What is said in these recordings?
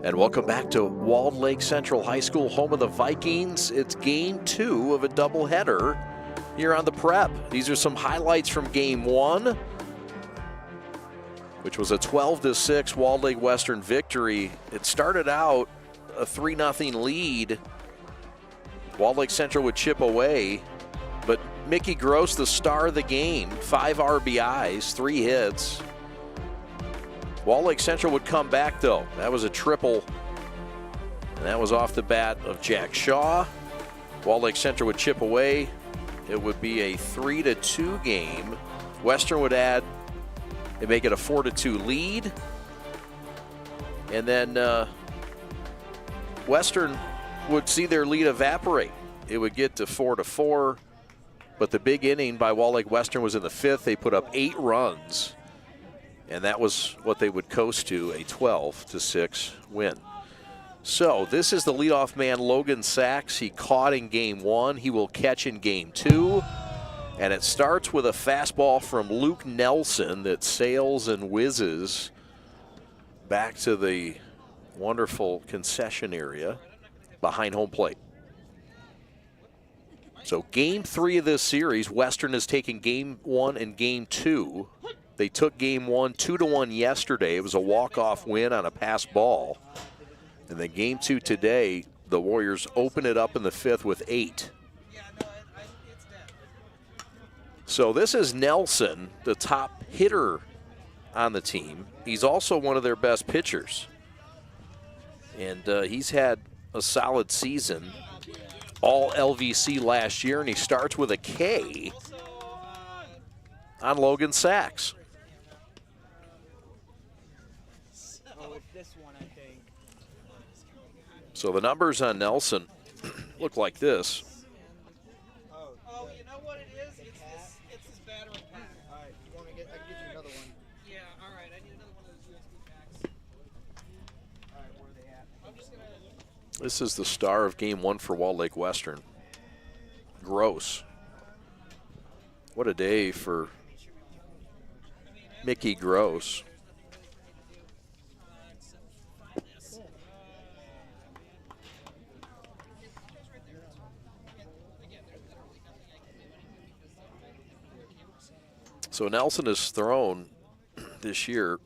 And welcome back to Walled Lake Central High School, home of the Vikings. It's game 2 of a doubleheader here on the Prep. These are some highlights from game 1, which was a 12-6 Walled Lake Western victory. It started out a 3-0 lead. Walled Lake Central would chip away, but Mickey Gross, the star of the game, 5 RBIs, 3 hits. Walled Lake Central would come back, though. That was a triple, and that was off the bat of Jack Shaw. Walled Lake Central would chip away. It would be a 3-2 game. Western would add and make it a 4-2 lead. And then Western would see their lead evaporate. It would get to 4-4. But the big inning by Walled Lake Western was in the 5th. They put up 8 runs. And that was what they would coast to, a 12-6 win. So this is the leadoff man, Logan Sachs. He caught in game 1. He will catch in game 2. And it starts with a fastball from Luke Nelson that sails and whizzes back to the wonderful concession area behind home plate. So game 3 of this series, Western is taking game 1 and game 2. They took game 1 2-1 yesterday. It was a walk-off win on a pass ball. And then game 2 today, the Warriors open it up in the 5th with 8. So this is Nelson, the top hitter on the team. He's also one of their best pitchers. And he's had a solid season, all LVC last year, and he starts with a K on Logan Sachs. So the numbers on Nelson look like this. Oh, you know what it is? It's his battery pack. All right, you want me to I can get you another one. Yeah, all right. I need another one of those USB packs. All right, where are they at? I'm just gonna. This is the star of game 1 for Walled Lake Western. Gross. What a day for Mickey Gross. So Nelson has thrown this year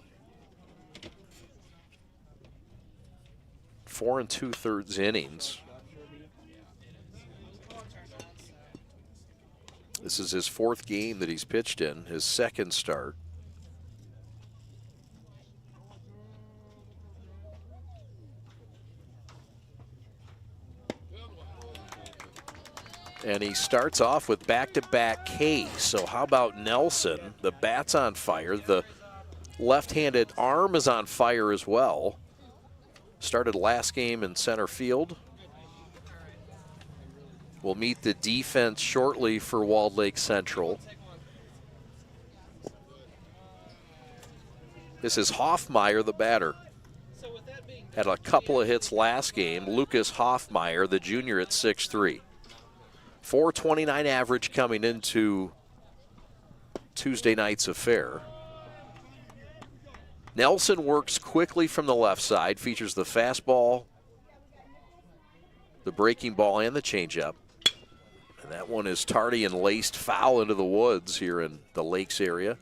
4 2/3 innings. This is his 4th game that he's pitched in, his 2nd start. And he starts off with back-to-back Ks. So how about Nelson? The bat's on fire. The left-handed arm is on fire as well. Started last game in center field. We'll meet the defense shortly for Walled Lake Central. This is Hoffmeyer, the batter. Had a couple of hits last game. Lucas Hoffmeyer, the junior, at 6'3". 429 average coming into Tuesday night's affair. Nelson works quickly from the left side, features the fastball, the breaking ball, and the changeup. And that one is tardy and laced foul into the woods here in the Lakes area.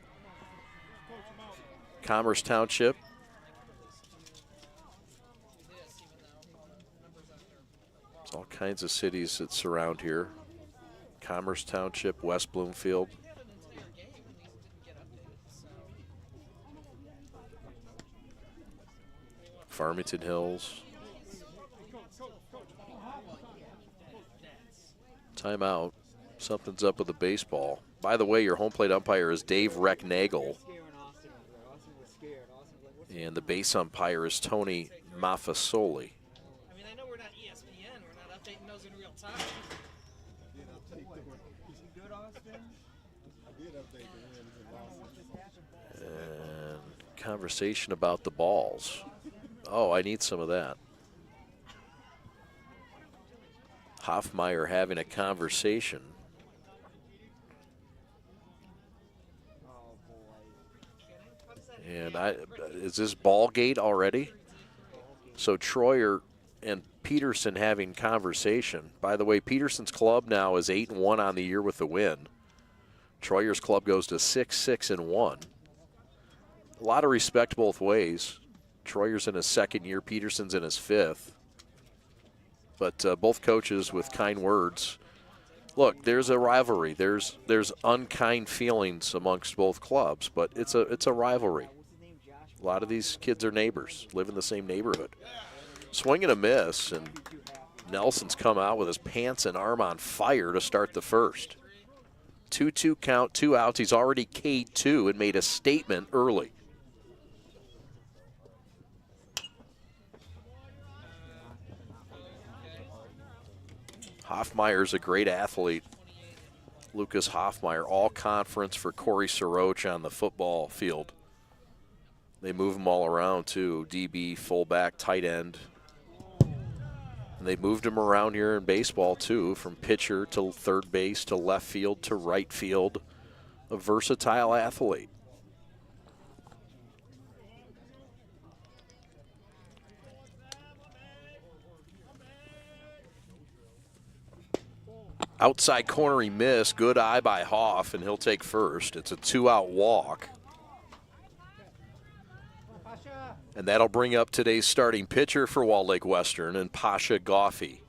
Commerce Township. There's all kinds of cities that surround here. Commerce Township, West Bloomfield. Farmington Hills. Timeout. Something's up with the baseball. By the way, your home plate umpire is Dave Recknagel. And the base umpire is Tony Mafasoli. I mean, I know we're not ESPN. We're not updating those in real time. And conversation about the balls. Oh, I need some of that. Hoffmeyer having a conversation. And is this ball gate already? So Troyer and Peterson having conversation. By the way, Peterson's club now is 8-1 on the year with the win. Troyer's club goes to 6-6-1. A lot of respect both ways. Troyer's in his second year, Peterson's in his fifth. But both coaches with kind words. Look, there's a rivalry. There's unkind feelings amongst both clubs, but it's a rivalry. A lot of these kids are neighbors, live in the same neighborhood. Swing and a miss, and Nelson's come out with his pants and arm on fire to start the first. 2-2 count, 2 outs. He's already K'd 2 and made a statement early. Hoffmeyer's a great athlete. Lucas Hoffmeyer, all conference for Corey Soroch on the football field. They move him all around too, DB, fullback, tight end. And they moved him around here in baseball too, from pitcher to third base to left field to right field. A versatile athlete. Outside corner he missed. Good eye by Hoff, and he'll take first. It's a 2-out walk. And that'll bring up today's starting pitcher for Walled Lake Western, and Pasha Goffey.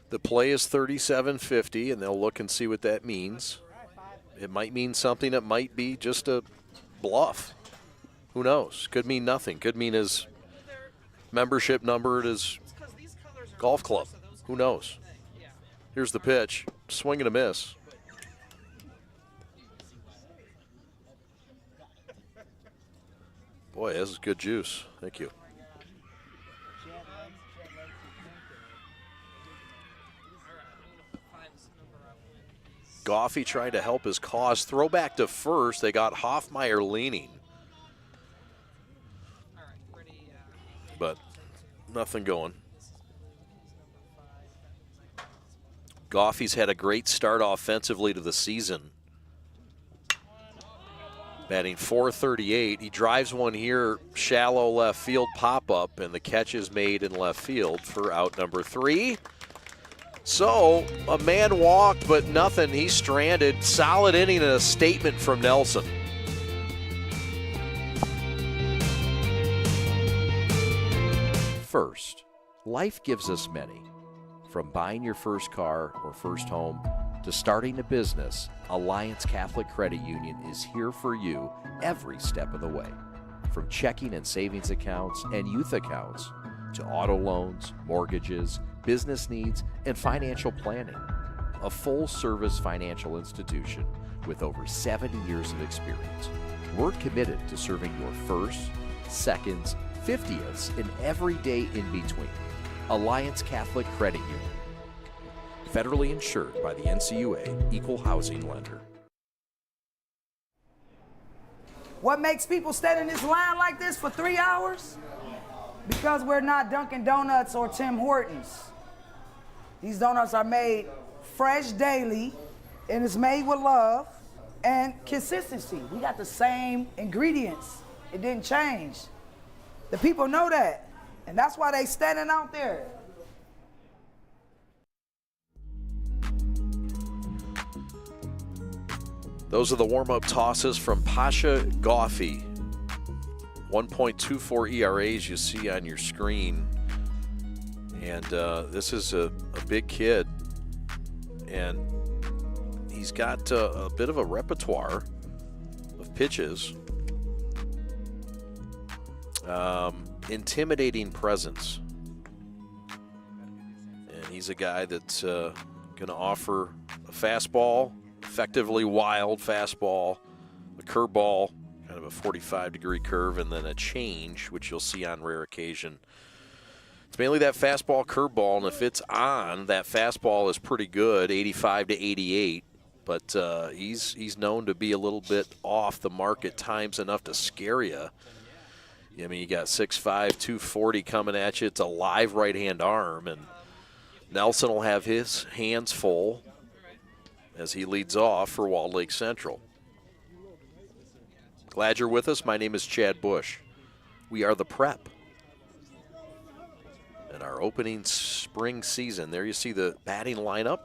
The play is 37.50, and they'll look and see what that means. It might mean something. It might be just a bluff. Who knows? Could mean nothing. Could mean his membership number at his golf club. Who knows? Here's the pitch. Swing and a miss. Boy, this is good juice. Thank you. Goffey trying to help his cause. Throw back to first. They got Hoffmeyer leaning. But nothing going. Goffey's had a great start offensively to the season. Batting .438. He drives one here, shallow left field pop-up, and the catch is made in left field for out number 3. So, a man walked, but nothing. He's stranded. Solid inning and a statement from Nelson. First, life gives us many. From buying your first car or first home to starting a business, Alliance Catholic Credit Union is here for you every step of the way. From checking and savings accounts and youth accounts to auto loans, mortgages, business needs, and financial planning. A full-service financial institution with over 70 years of experience. We're committed to serving your firsts, seconds, 50ths, and every day in between. Alliance Catholic Credit Union. Federally insured by the NCUA, Equal Housing Lender. What makes people stand in this line like this for 3 hours? Because we're not Dunkin' Donuts or Tim Hortons. These donuts are made fresh daily, and it's made with love and consistency. We got the same ingredients. It didn't change. The people know that, and that's why they standing out there. Those are the warm-up tosses from Pasha Goffey. 1.24 ERAs you see on your screen. And this is a big kid. And he's got a bit of a repertoire of pitches. Intimidating presence. And he's a guy that's going to offer a fastball, effectively wild fastball, a curveball, kind of a 45-degree curve, and then a change, which you'll see on rare occasion. It's mainly that fastball, curveball, and if it's on, that fastball is pretty good, 85 to 88. But he's known to be a little bit off the mark at times, enough to scare you. I mean, you got 6'5", 240 coming at you. It's a live right-hand arm, and Nelson will have his hands full as he leads off for Walled Lake Central. Glad you're with us. My name is Chad Bush. We are the Prep. And our opening spring season. There you see the batting lineup.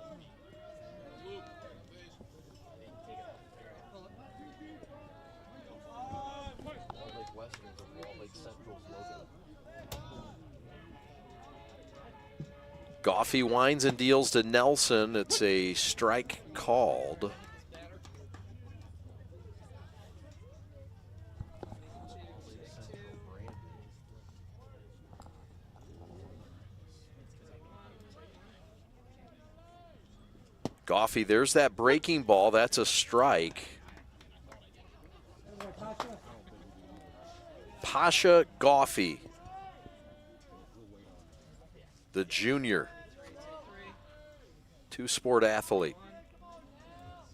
Goffey winds and deals to Nelson. It's a strike called. Goffey, there's that breaking ball. That's a strike. Pasha Goffey, the junior, two-sport athlete,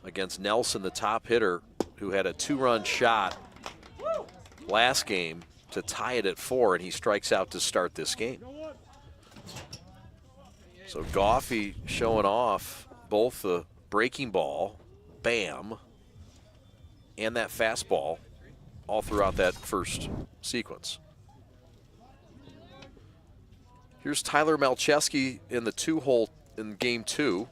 against Nelson, the top hitter, who had a 2-run shot last game to tie it at 4, and he strikes out to start this game. So Goffey showing off both the breaking ball, bam, and that fastball all throughout that first sequence. Here's Tyler Malcheski in the 2-hole in game 2.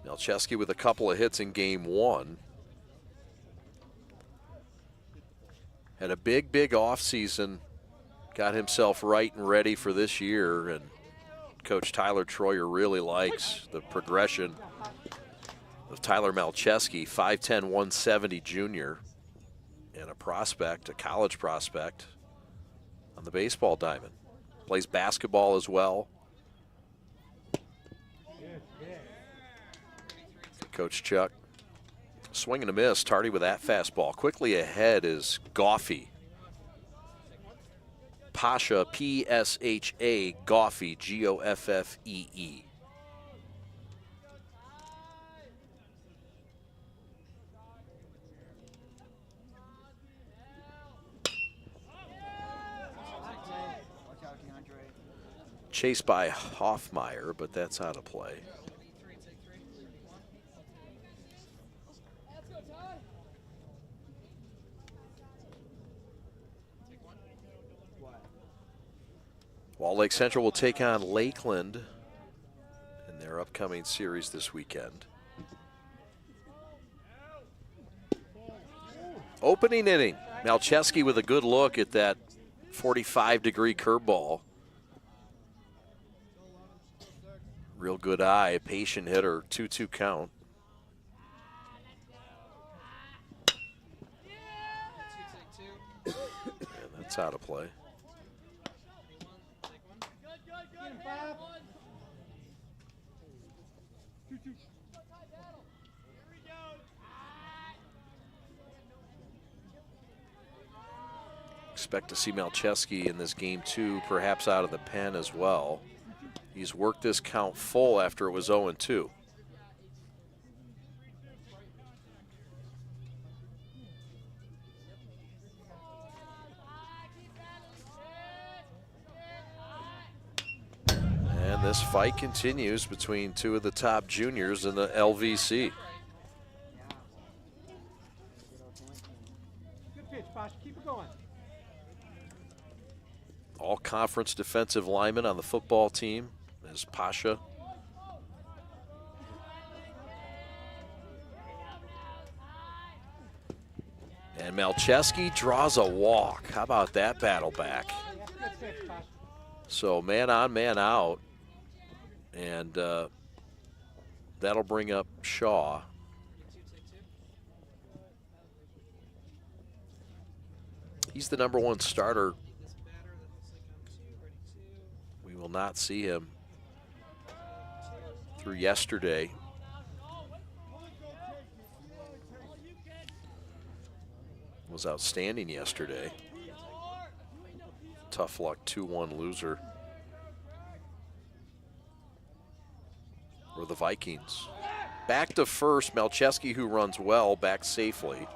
Malcheski with a couple of hits in game 1. Had a big offseason. Got himself right and ready for this year, and Coach Tyler Troyer really likes the progression of Tyler Malcheski, 5'10", 170 junior, and a prospect, a college prospect on the baseball diamond. Plays basketball as well. Coach Chuck, swing and a miss. Tardy with that fastball. Quickly ahead is Goffey. Pasha, P-S-H-A, Goffey, G-O-F-F-E-E. Chased by Hoffmeyer, but that's out of play. Wall Lake Central will take on Lakeland in their upcoming series this weekend. Opening inning, Malcheski with a good look at that 45-degree curveball. Real good eye, patient hitter, 2-2 count. And that's out of play. Expect to see Malcheski in this game 2, perhaps out of the pen as well. He's worked this count full after it was 0-2. And this fight continues between two of the top juniors in the LVC. Good pitch, Pasha. Keep it going. All conference defensive lineman on the football team is Pasha. And Malcheski draws a walk. How about that battle back? So man on, man out. And that'll bring up Shaw. He's the #1 starter. We will not see him through yesterday. Was outstanding yesterday. Tough luck 2-1 loser. Or the Vikings. Back to first, Malcheski, who runs well, back safely.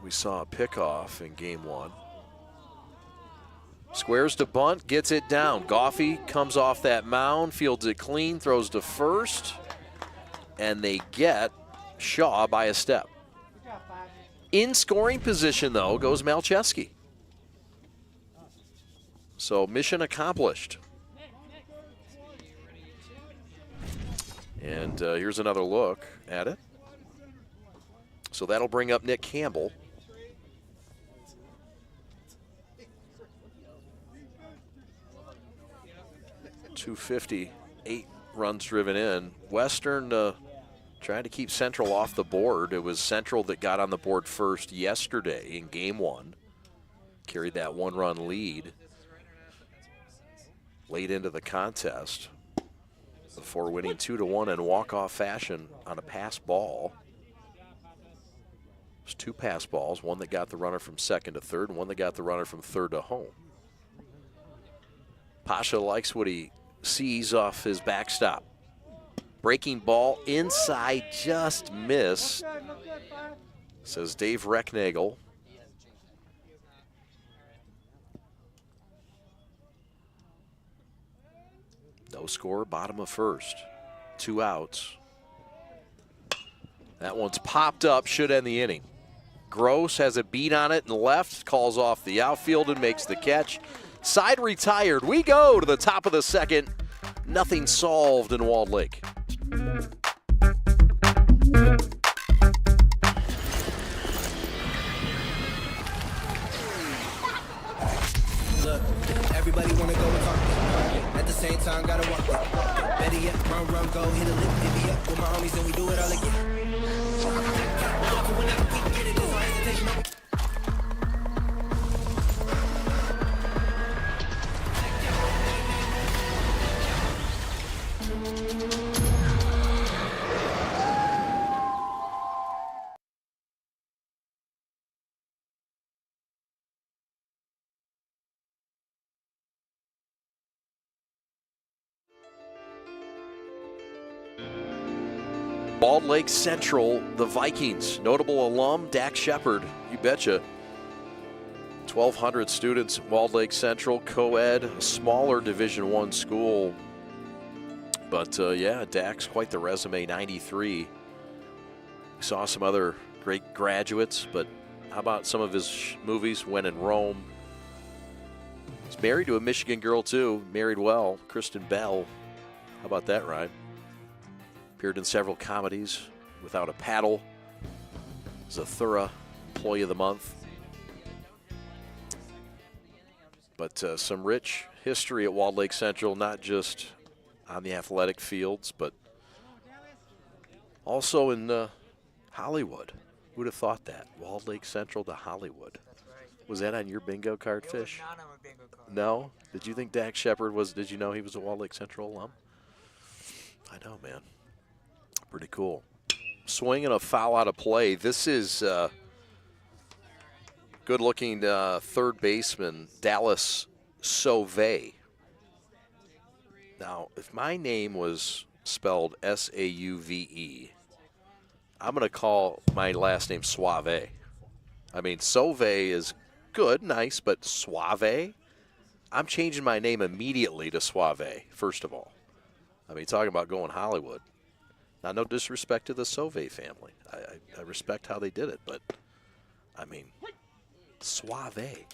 We saw a pickoff in game 1. Squares to bunt, gets it down. Goffey comes off that mound, fields it clean, throws to first, and they get Shaw by a step. In scoring position, though, goes Malcheski. So mission accomplished. And here's another look at it. So that'll bring up Nick Campbell. .250, 8 runs driven in. Western trying to keep Central off the board. It was Central that got on the board first yesterday in game 1. Carried that 1-run lead late into the contest before winning 2-1 in walk-off fashion on a pass ball. There's 2 pass balls, one that got the runner from second to third and one that got the runner from third to home. Pasha likes what he sees off his backstop. Breaking ball inside, just missed, says Dave Recknagel. No score, bottom of first. 2 outs. That one's popped up, should end the inning. Gross has a beat on it and left, calls off the outfield and makes the catch. Side retired. We go to the top of the second. Nothing solved in Walled Lake. Look, everybody wanna go and talk it. At the same time, gotta walk it. Better yet, run, go, hit a lick, divvy up with my homies, and we do it all again. Whenever we get it, there's no hesitation. Walled Lake Central, the Vikings. Notable alum, Dak Shepard, you betcha. 1,200 students at Walled Lake Central, co-ed, a smaller Division I school. But yeah, Dak's quite the resume, 93. We saw some other great graduates, but how about some of his movies? When in Rome. He's married to a Michigan girl too, married well, Kristen Bell. How about that, Ryan? Appeared in several comedies, Without a Paddle, Zathura, Employee of the Month. But some rich history at Walled Lake Central, not just on the athletic fields, but also in Hollywood. Who would have thought that? Walled Lake Central to Hollywood. Was that on your bingo card, Fish? Not on my bingo card. No? Did you think Dak Shepard was, did you know he was a Walled Lake Central alum? I know, man. Pretty cool. Swing and a foul out of play. This is good-looking third baseman Dallas Sauve. Now, if my name was spelled S-A-U-V-E, I'm going to call my last name Suave. I mean, Sauve is good, nice, but Suave? I'm changing my name immediately to Suave, first of all. I mean, talking about going Hollywood. Now, no disrespect to the Sauve family. I respect how they did it, but, I mean, Suave.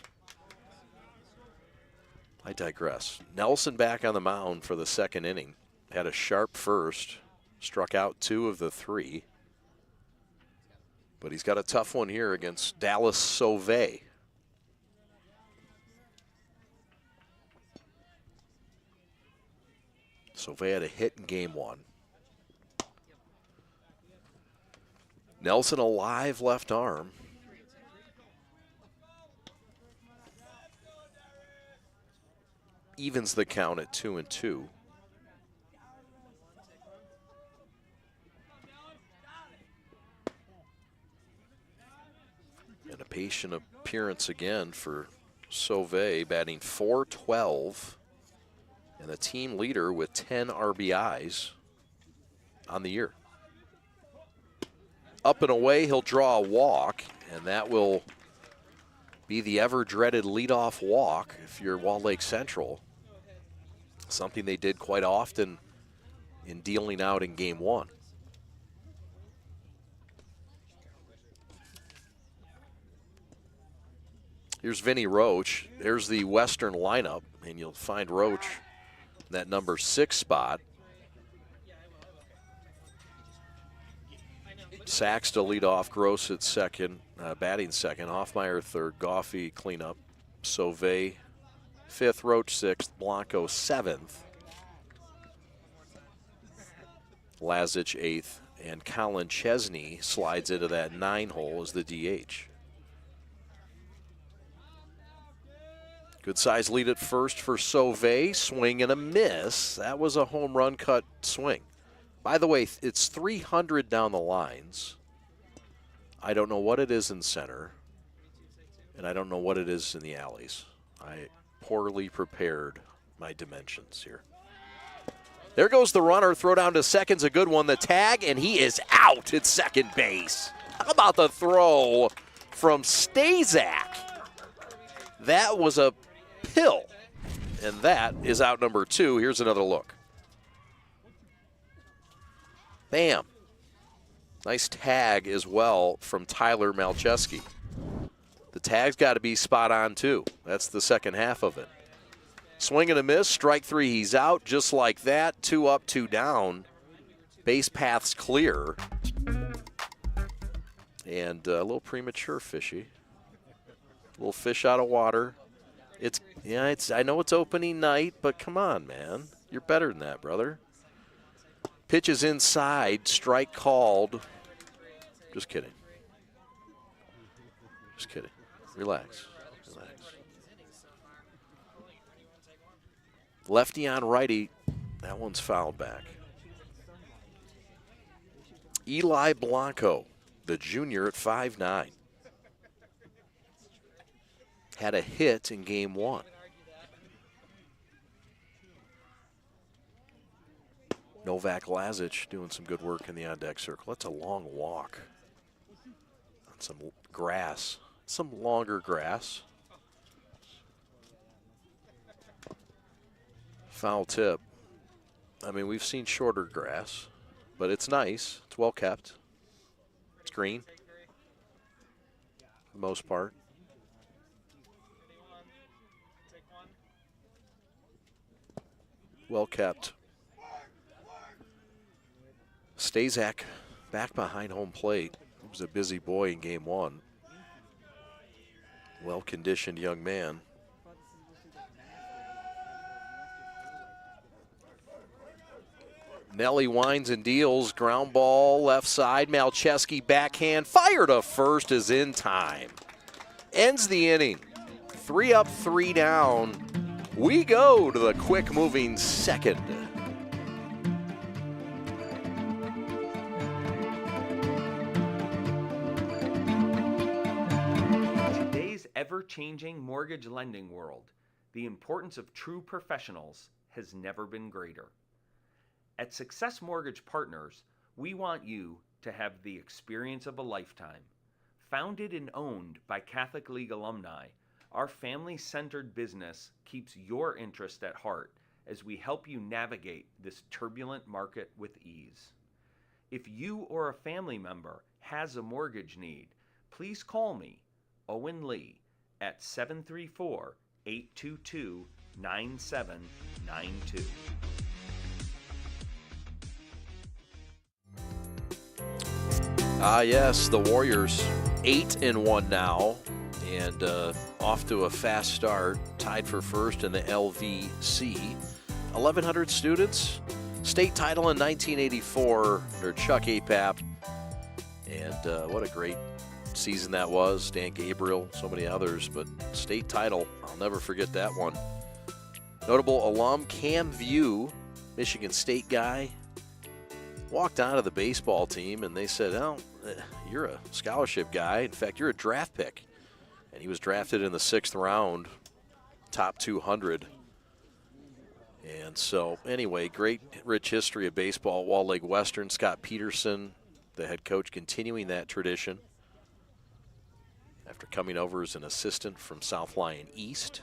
I digress. Nelson back on the mound for the second inning. Had a sharp first, struck out 2 of the 3. But he's got a tough one here against Dallas Sauve. Sauve had a hit in game 1. Nelson a live left arm. Evens the count at 2-2. And a patient appearance again for Sauve, batting .412 and the team leader with 10 RBIs on the year. Up and away, he'll draw a walk, and that will be the ever-dreaded leadoff walk if you're Walled Lake Central. Something they did quite often in dealing out in Game 1. Here's Vinny Roach. There's the Western lineup, and you'll find Roach in that number 6 spot. Sachs to lead off, Gross at second, batting second, Hoffmeyer third, Goffey cleanup, Sauvé fifth, Roach sixth, Blanco seventh, Lazic eighth, and Colin Chesney slides into that 9 hole as the DH. Good size lead at first for Sauvé, swing and a miss. That was a home run cut swing. By the way, it's 300 down the lines. I don't know what it is in center, and I don't know what it is in the alleys. I poorly prepared my dimensions here. There goes the runner. Throw down to second's a good one. The tag, and he is out at second base. How about the throw from Stazak? That was a pill, and that is out number 2. Here's another look. Bam. Nice tag as well from Tyler Malcheski. The tag's got to be spot on, too. That's the second half of it. Swing and a miss, strike 3, he's out. Just like that, 2 up, 2 down. Base path's clear. And a little premature fishy. A little fish out of water. I know it's opening night, but come on, man. You're better than that, brother. Pitch is inside, strike called. Just kidding. Just kidding. Relax. Relax. Lefty on righty. That one's fouled back. Eli Blanco, the junior at 5'9". Had a hit in Game 1. Novak Lazic doing some good work in the on-deck circle. That's a long walk on some grass, some longer grass. Foul tip. I mean, we've seen shorter grass, but it's nice. It's well kept. It's green for the most part. Well kept. Stazak back behind home plate. He was a busy boy in Game 1. Well-conditioned young man. Nelly winds and deals. Ground ball left side. Malcheski backhand. Fire to first is in time. Ends the inning. 3 up, 3 down. We go to the quick-moving second. Ever-changing mortgage lending world, the importance of true professionals has never been greater. At Success Mortgage Partners, we want you to have the experience of a lifetime. Founded and owned by Catholic League alumni, our family-centered business keeps your interest at heart as we help you navigate this turbulent market with ease. If you or a family member has a mortgage need, please call me, Owen Lee, at 734-822-9792. Yes, the Warriors 8-1 now, and off to a fast start, tied for first in the LVC. 1,100 students, state title in 1984 under Chuck Apap, and what a great season that was. Dan Gabriel, so many others, but state title, I'll never forget that one. Notable alum Cam View, Michigan State guy, walked onto the baseball team and they said, oh, you're a scholarship guy. In fact, you're a draft pick. And he was drafted in the 6th round, top 200. And so, anyway, great, rich history of baseball. Walled Lake Western, Scott Peterson, the head coach, continuing that tradition. after coming over as an assistant from South Lyon East.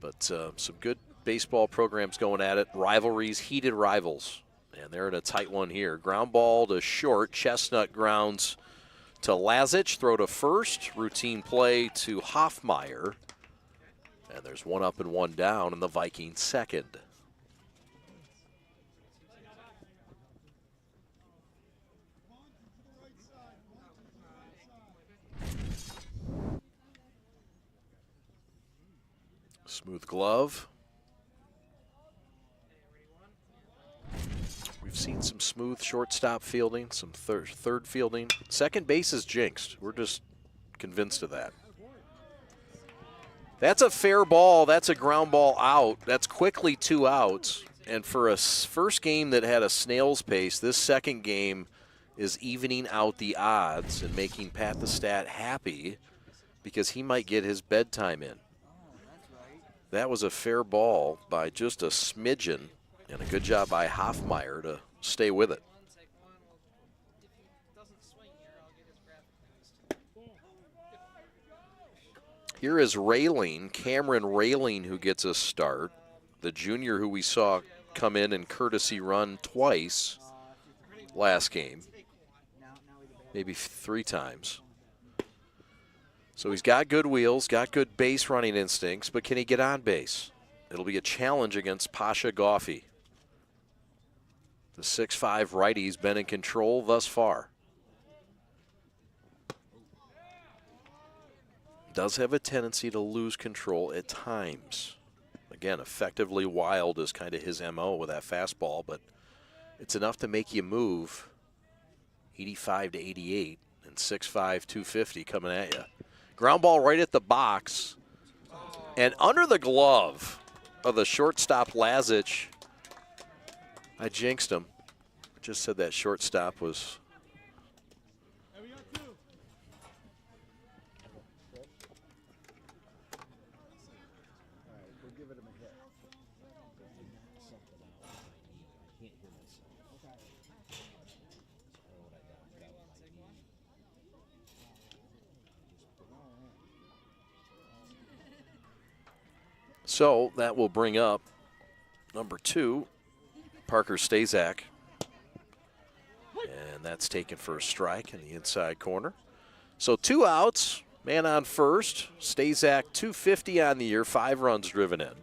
But some good baseball programs going at it. Rivalries, heated rivals. And they're in a tight one here. Ground ball to short. Chestnut grounds to Lazic. Throw to first. Routine play to Hoffmeyer. And there's one up and one down, and the Vikings second. Smooth glove. We've seen some smooth shortstop fielding, some third fielding. Second base is jinxed. We're just convinced of that. That's a fair ball. That's a ground ball out. That's quickly 2 outs. And for a first game that had a snail's pace, this second game is evening out the odds and making Pat the Stat happy because he might get his bedtime in. That was a fair ball by just a smidgen, and a good job by Hoffmeyer to stay with it. Here is Railing, Cameron Railing, who gets a start. The junior who we saw come in and courtesy run twice last game, maybe 3 times. So he's got good wheels, got good base running instincts, but can he get on base? It'll be a challenge against Pasha Goffey. The 6'5" righty's been in control thus far. Does have a tendency to lose control at times. Again, effectively wild is kind of his MO with that fastball, but it's enough to make you move. 85 to 88 and 6'5", 250 coming at you. Ground ball right at the box. And under the glove of the shortstop Lazic. I jinxed him. Just said that shortstop was. So that will bring up number 2, Parker Stazak. And that's taken for a strike in the inside corner. So 2 outs, man on first. Stazak 250 on the year, 5 runs driven in.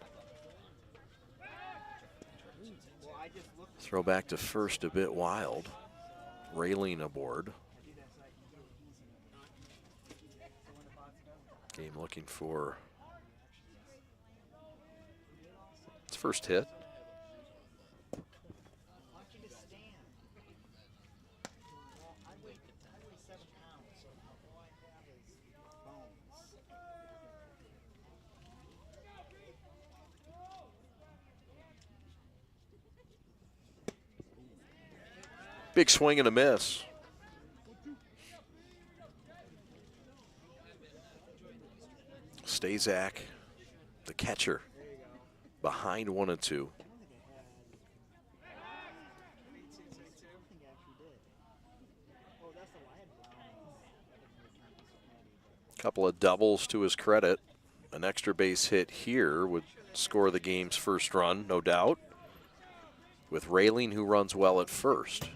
Throw back to first a bit wild. Railing aboard. Game looking for its first hit. Big swing and a miss. Stazak, the catcher, behind 1-2. Couple of doubles to his credit. An extra base hit here would score the game's first run, no doubt, with Railing, who runs well at first.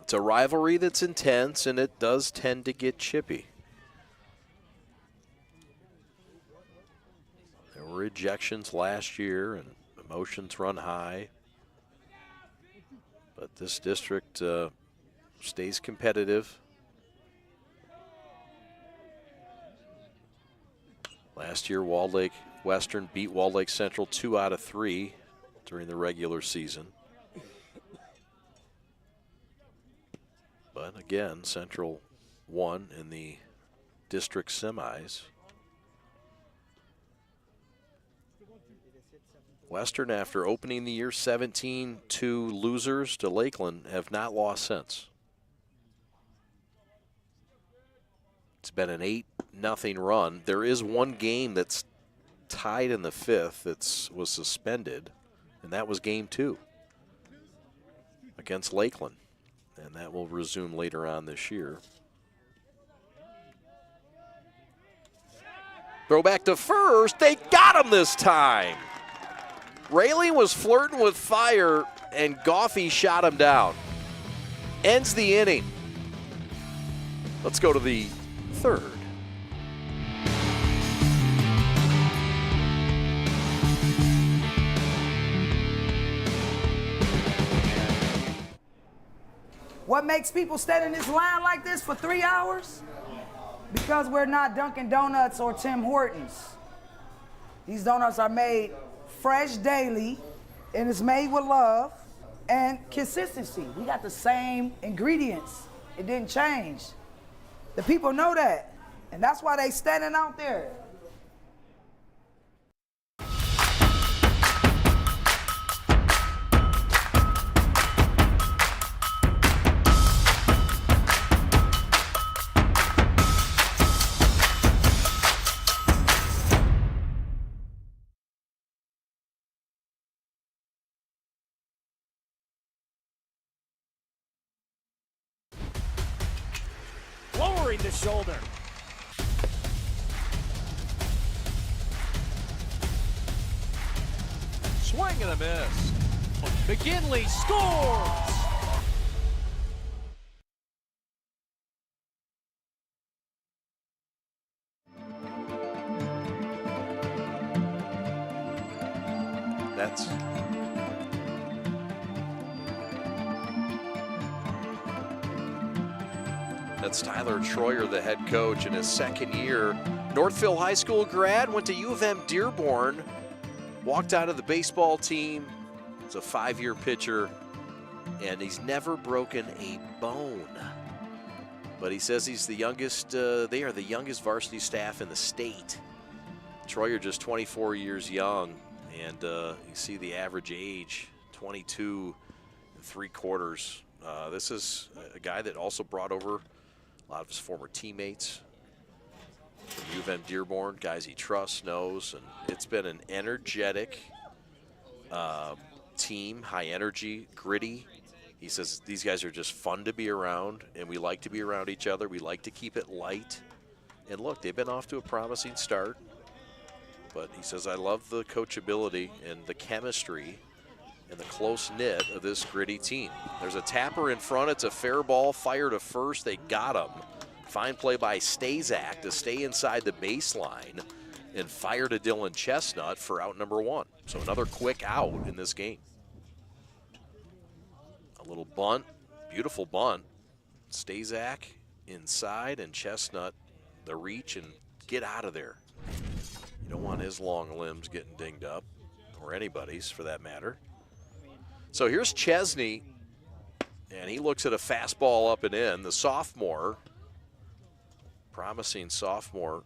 It's a rivalry that's intense, and it does tend to get chippy. There were ejections last year, and emotions run high. But this district stays competitive. Last year, Walled Lake Western beat Walled Lake Central 2 out of 3 during the regular season. But again, Central won in the district semis. Western, after opening the year 17-2 losers to Lakeland, have not lost since. It's been an 8-0 run. There is one game that's tied in the 5th that was suspended, and that was game 2. against Lakeland. And that will resume later on this year. Throw back to first. They got him this time. Rayleigh was flirting with fire, and Goffey shot him down. Ends the inning. Let's go to the third. What makes people stand in this line like this for 3 hours? Because we're not Dunkin' Donuts or Tim Hortons. These donuts are made fresh daily, and it's made with love and consistency. We got the same ingredients. It didn't change. The people know that, and that's why they standing out there. Lowering the shoulder. Swing and a miss. McGinley scores! That's Tyler Troyer, the head coach, in his second year. Northville High School grad, went to U of M Dearborn, walked out of the baseball team. He's a 5-year pitcher, and he's never broken a bone. But he says he's the youngest, they are the youngest varsity staff in the state. Troyer just 24 years young, and you see the average age, 22 3/4. This is a guy that also brought over a lot of his former teammates from U of M Dearborn, guys he trusts, knows, and it's been an energetic team, high energy, gritty. He says these guys are just fun to be around, and we like to be around each other. We like to keep it light. And look, they've been off to a promising start, but he says, I love the coachability and the chemistry and the close-knit of this gritty team. There's a tapper in front. It's a fair ball. Fire to first. They got him. Fine play by Stazak to stay inside the baseline and fire to Dylan Chestnut for out number 1. So another quick out in this game. A little bunt. Beautiful bunt. Stazak inside, and Chestnut the reach and get out of there. You don't want his long limbs getting dinged up, or anybody's for that matter. So here's Chesney, and he looks at a fastball up and in. The sophomore, promising sophomore,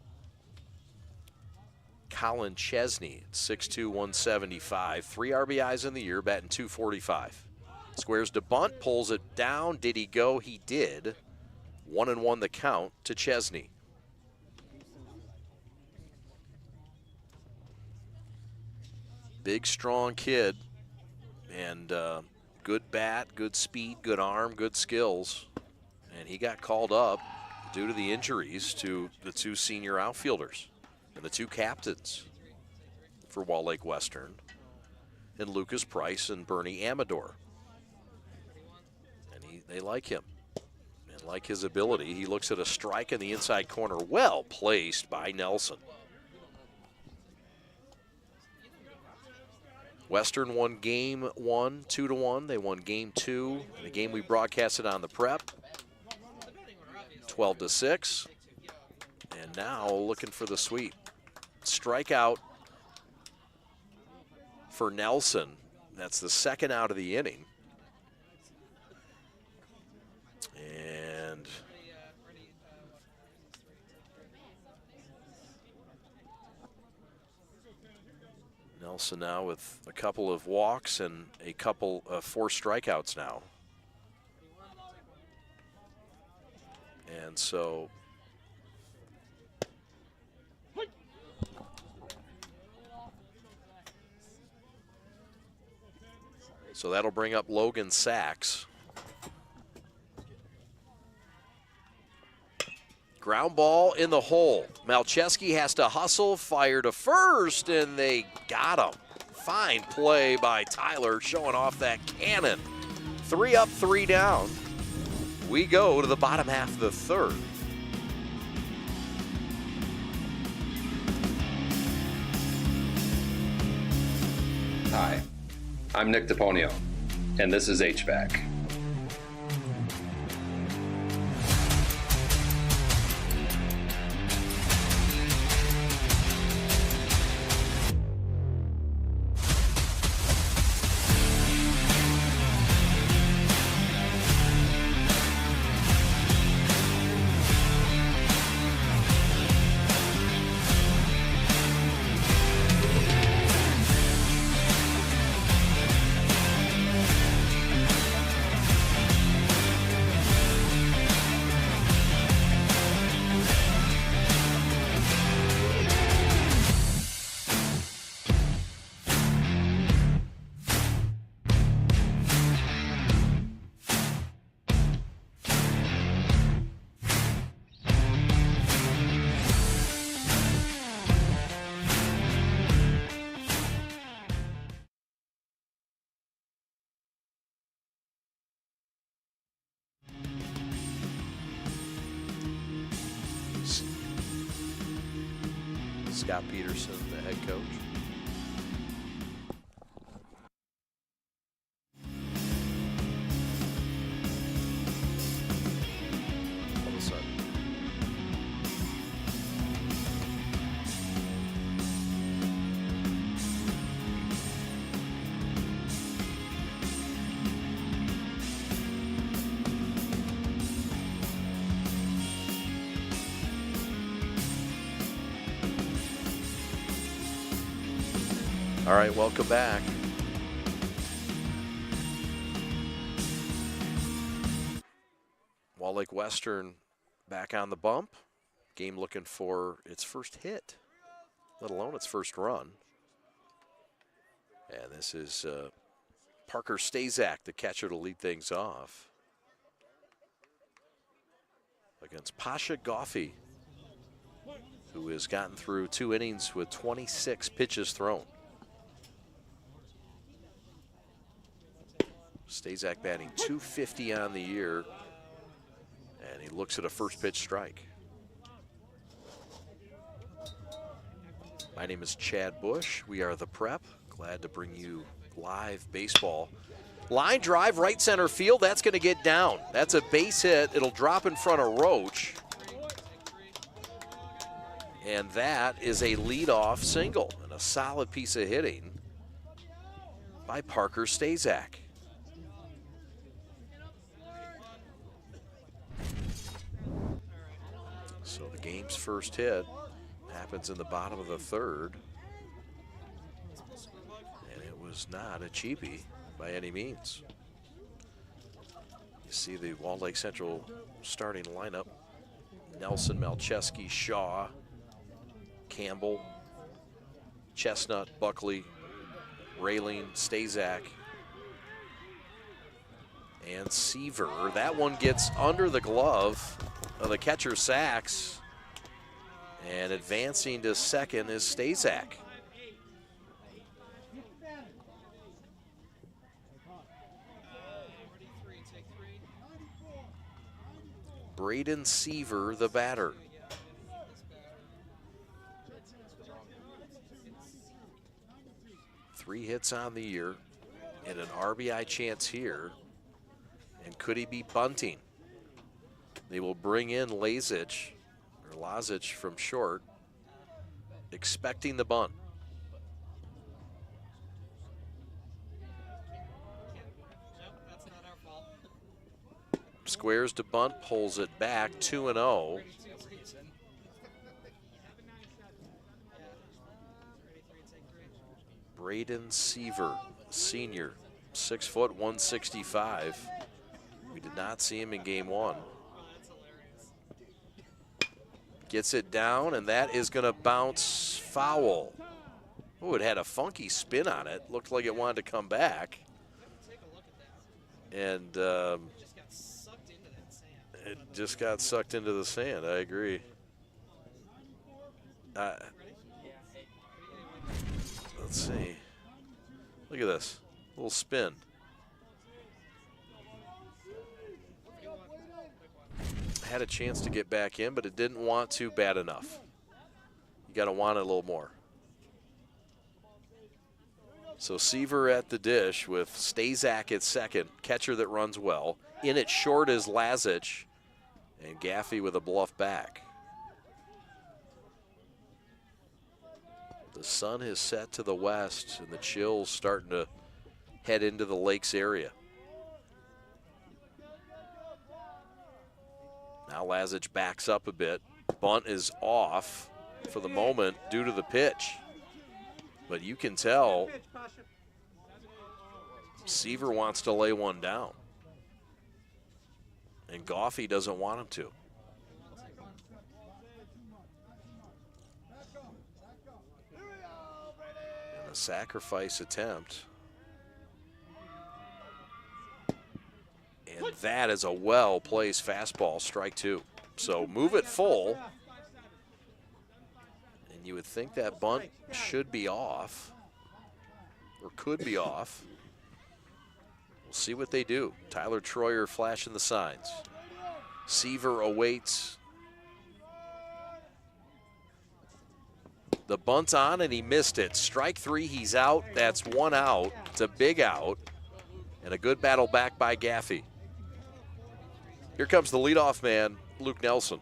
Colin Chesney, 6'2", 175, 3 RBIs in the year, batting .245. Squares to bunt, pulls it down. Did he go? He did. 1-1 the count to Chesney. Big, strong kid. And good bat, good speed, good arm, good skills. And he got called up due to the injuries to the 2 senior outfielders and the 2 captains for Wall Lake Western, and Lucas Price and Bernie Amador. And they like him and like his ability. He looks at a strike in the inside corner, well placed by Nelson. Western won game 1, 2-1. They won game 2, the game we broadcasted on the prep, 12-6. And now looking for the sweep. Strikeout for Nelson. That's the second out of the inning. And Nelson now with a couple of walks and a couple of 4 strikeouts now. And so that'll bring up Logan Sachs. Ground ball in the hole. Malcheski has to hustle, fire to first, and they got him. Fine play by Tyler, showing off that cannon. 3 up, 3 down. We go to the bottom half of the third. Hi, I'm Nick DePonio, and this is HVAC. Scott Peterson, the head coach. All of a sudden. All right, welcome back. Wall Lake Western back on the bump. Game looking for its first hit, let alone its first run. And this is Parker Stazak, the catcher, to lead things off against Pasha Goffey, who has gotten through 2 innings with 26 pitches thrown. Stazak batting .250 on the year, and he looks at a first pitch strike. My name is Chad Bush. We are the Prep. Glad to bring you live baseball. Line drive, right center field. That's going to get down. That's a base hit. It'll drop in front of Roach. And that is a leadoff single and a solid piece of hitting by Parker Stazak. So the game's first hit happens in the bottom of the third. And it was not a cheapie by any means. You see the Wall Lake Central starting lineup. Nelson, Malcheski, Shaw, Campbell, Chestnut, Buckley, Railing, Stazak, and Seaver. That one gets under the glove of the catcher, Sachs. And advancing to second is Stazak. Braden Seaver, the batter. Three hits on the year and an RBI chance here. And could he be bunting? They will bring in Lazic from short, expecting the bunt. Squares to bunt, pulls it back, 2-0. Braden Seaver, senior, 6 foot, 165. We did not see him in game one. Gets it down, and that is going to bounce foul. Oh, it had a funky spin on it. Looked like it wanted to come back. And It just got sucked into the sand. I agree. Let's see. Look at this. Little spin. Had a chance to get back in, but it didn't want to bad enough. You got to want it a little more. So Seaver at the dish with Stazak at second, catcher that runs well. In it short is Lazic, and Gaffey with a bluff back. The sun has set to the west, and the chill's starting to head into the lakes area. Now Lazic backs up a bit. Bunt is off for the moment due to the pitch. But you can tell Seaver wants to lay one down. And Gaffey doesn't want him to. And a sacrifice attempt. And that is a well-placed fastball, strike two. So move it full. And you would think that bunt should be off, or could be off. We'll see what they do. Tyler Troyer flashing the signs. Seaver awaits. The bunt's on, and he missed it. Strike three, he's out. That's one out. It's a big out. And a good battle back by Gaffey. Here comes the leadoff man, Luke Nelson.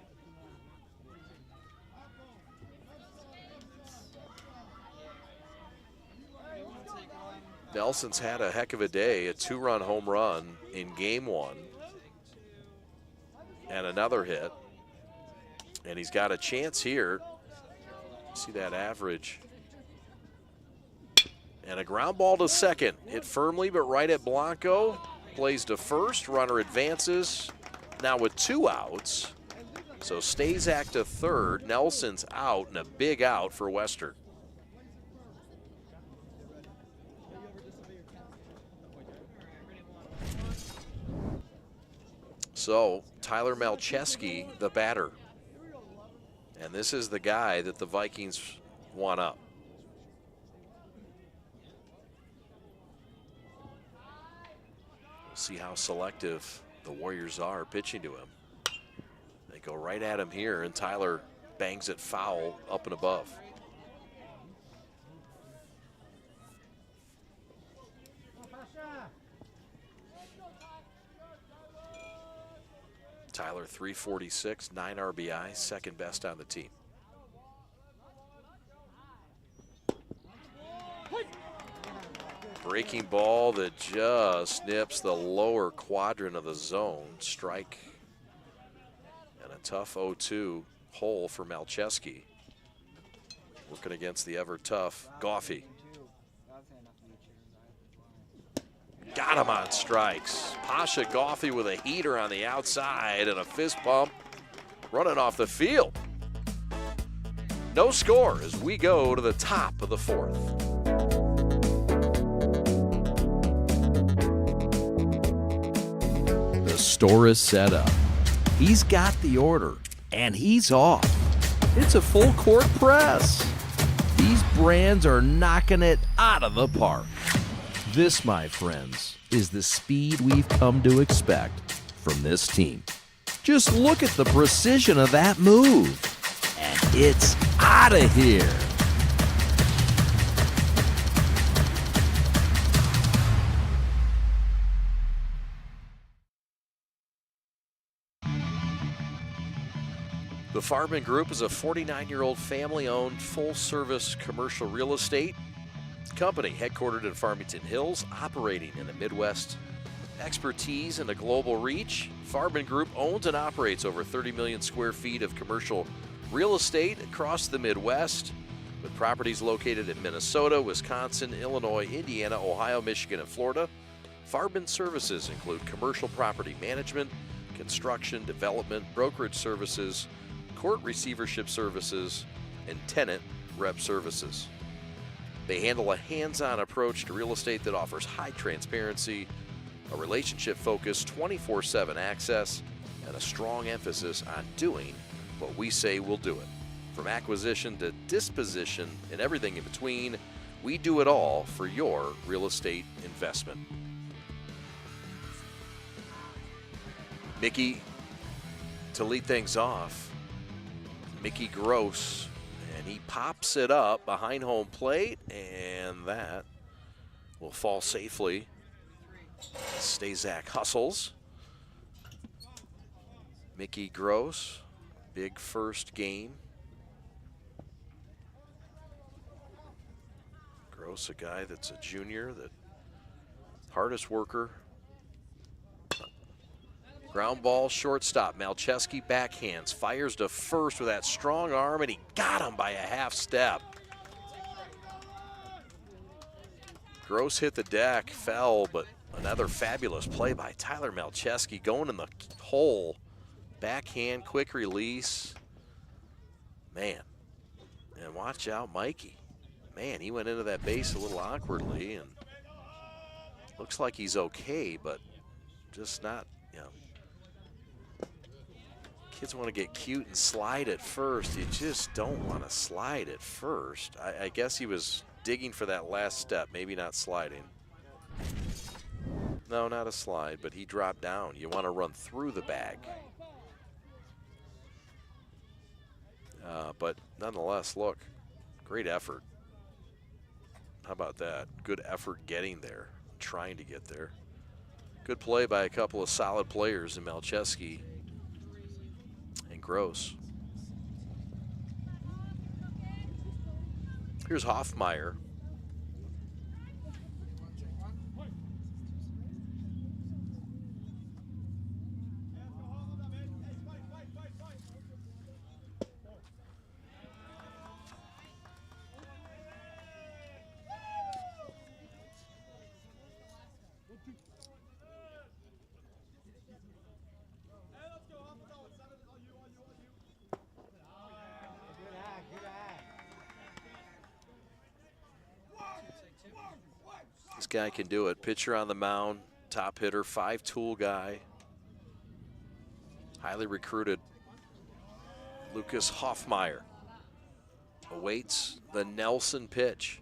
Nelson's had a heck of a day, a two-run home run in game one. And another hit. And he's got a chance here. See that average. And a ground ball to second. Hit firmly, but right at Blanco. Plays to first, runner advances. Now with two outs. So Stazak to third, Nelson's out, and a big out for Western. So Tyler Malcheski, the batter. And this is the guy that the Vikings want up. We'll see how selective the Warriors are pitching to him. They go right at him here, and Tyler bangs it foul up and above. Tyler 346, 9 RBI, second best on the team. Breaking ball that just nips the lower quadrant of the zone. Strike and a tough 0-2 hole for Malcheski. Working against the ever tough Gaffey. Got him on strikes. Pasha Gaffey with a heater on the outside and a fist pump running off the field. No score as we go to the top of the fourth. The store is set up. He's got the order, and he's off. It's a full court press. These brands are knocking it out of the park. This, my friends, is the speed we've come to expect from this team. Just look at the precision of that move. And it's out of here. The Farman Group is a 49-year-old family-owned full-service commercial real estate company headquartered in Farmington Hills, operating in the Midwest. Expertise and a global reach, Farman Group owns and operates over 30 million square feet of commercial real estate across the Midwest, with properties located in Minnesota, Wisconsin, Illinois, Indiana, Ohio, Michigan, and Florida. Farman services include commercial property management, construction, development, brokerage services, court receivership services, and tenant rep services. They handle a hands-on approach to real estate that offers high transparency, a relationship-focused 24/7 access, and a strong emphasis on doing what we say we'll do it. From acquisition to disposition and everything in between, we do it all for your real estate investment. Mickey, to lead things off, Mickey Gross, and he pops it up behind home plate, and that will fall safely. Stazak hustles. Mickey Gross, big first game. Gross, a guy that's a junior, that hardest worker. Ground ball, shortstop. Malcheski backhands, fires to first with that strong arm, and he got him by a half step. Gross hit the deck, fell, but another fabulous play by Tyler Malcheski, going in the hole. Backhand, quick release. Man, and watch out, Mikey. Man, he went into that base a little awkwardly, and looks like he's okay, but just not, you know. Kids want to get cute and slide at first. You just don't want to slide at first. I guess he was digging for that last step, maybe not sliding. No, not a slide, but he dropped down. You want to run through the bag. But nonetheless, look, great effort. How about that? Good effort getting there, trying to get there. Good play by a couple of solid players in Malcheski and Gross. Here's Hoffmeyer. This guy can do it. Pitcher on the mound, top hitter, 5-tool guy. Highly recruited. Lucas Hoffmeyer awaits the Nelson pitch.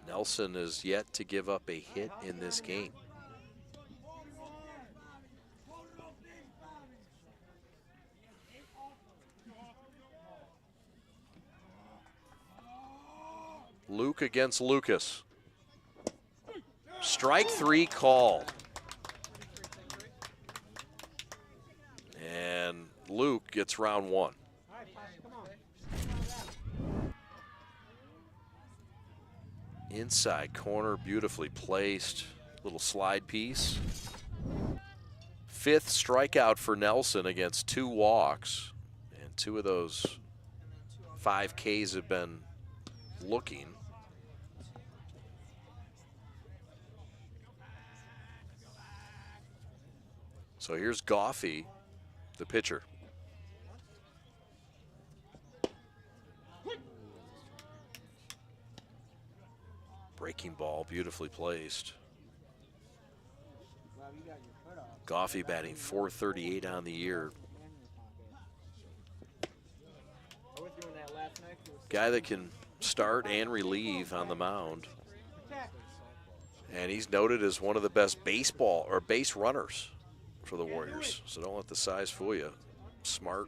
Nelson is yet to give up a hit in this game. Luke against Lucas. Strike 3 called. And Luke gets round 1. Inside corner, beautifully placed. Little slide piece. 5th strikeout for Nelson against 2 walks. And 2 of those 5 Ks have been looking. So here's Goffey, the pitcher. Breaking ball, beautifully placed. Goffey batting .438 on the year. Guy that can start and relieve on the mound. And he's noted as one of the best baseball or base runners for the Warriors. So don't let the size fool you. Smart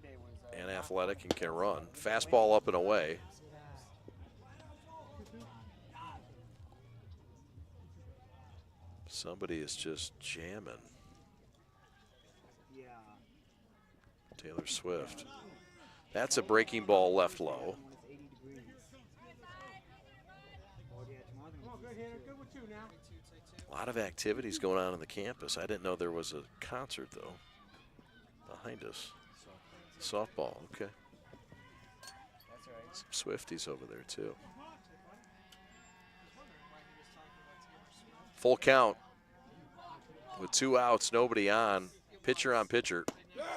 and athletic and can run. Fastball up and away. Somebody is just jamming. Taylor Swift. That's a breaking ball left low. A lot of activities going on the campus. I didn't know there was a concert, though, behind us. Softball, okay. Some Swifties over there, too. Full count with 2 outs, nobody on. Pitcher on pitcher.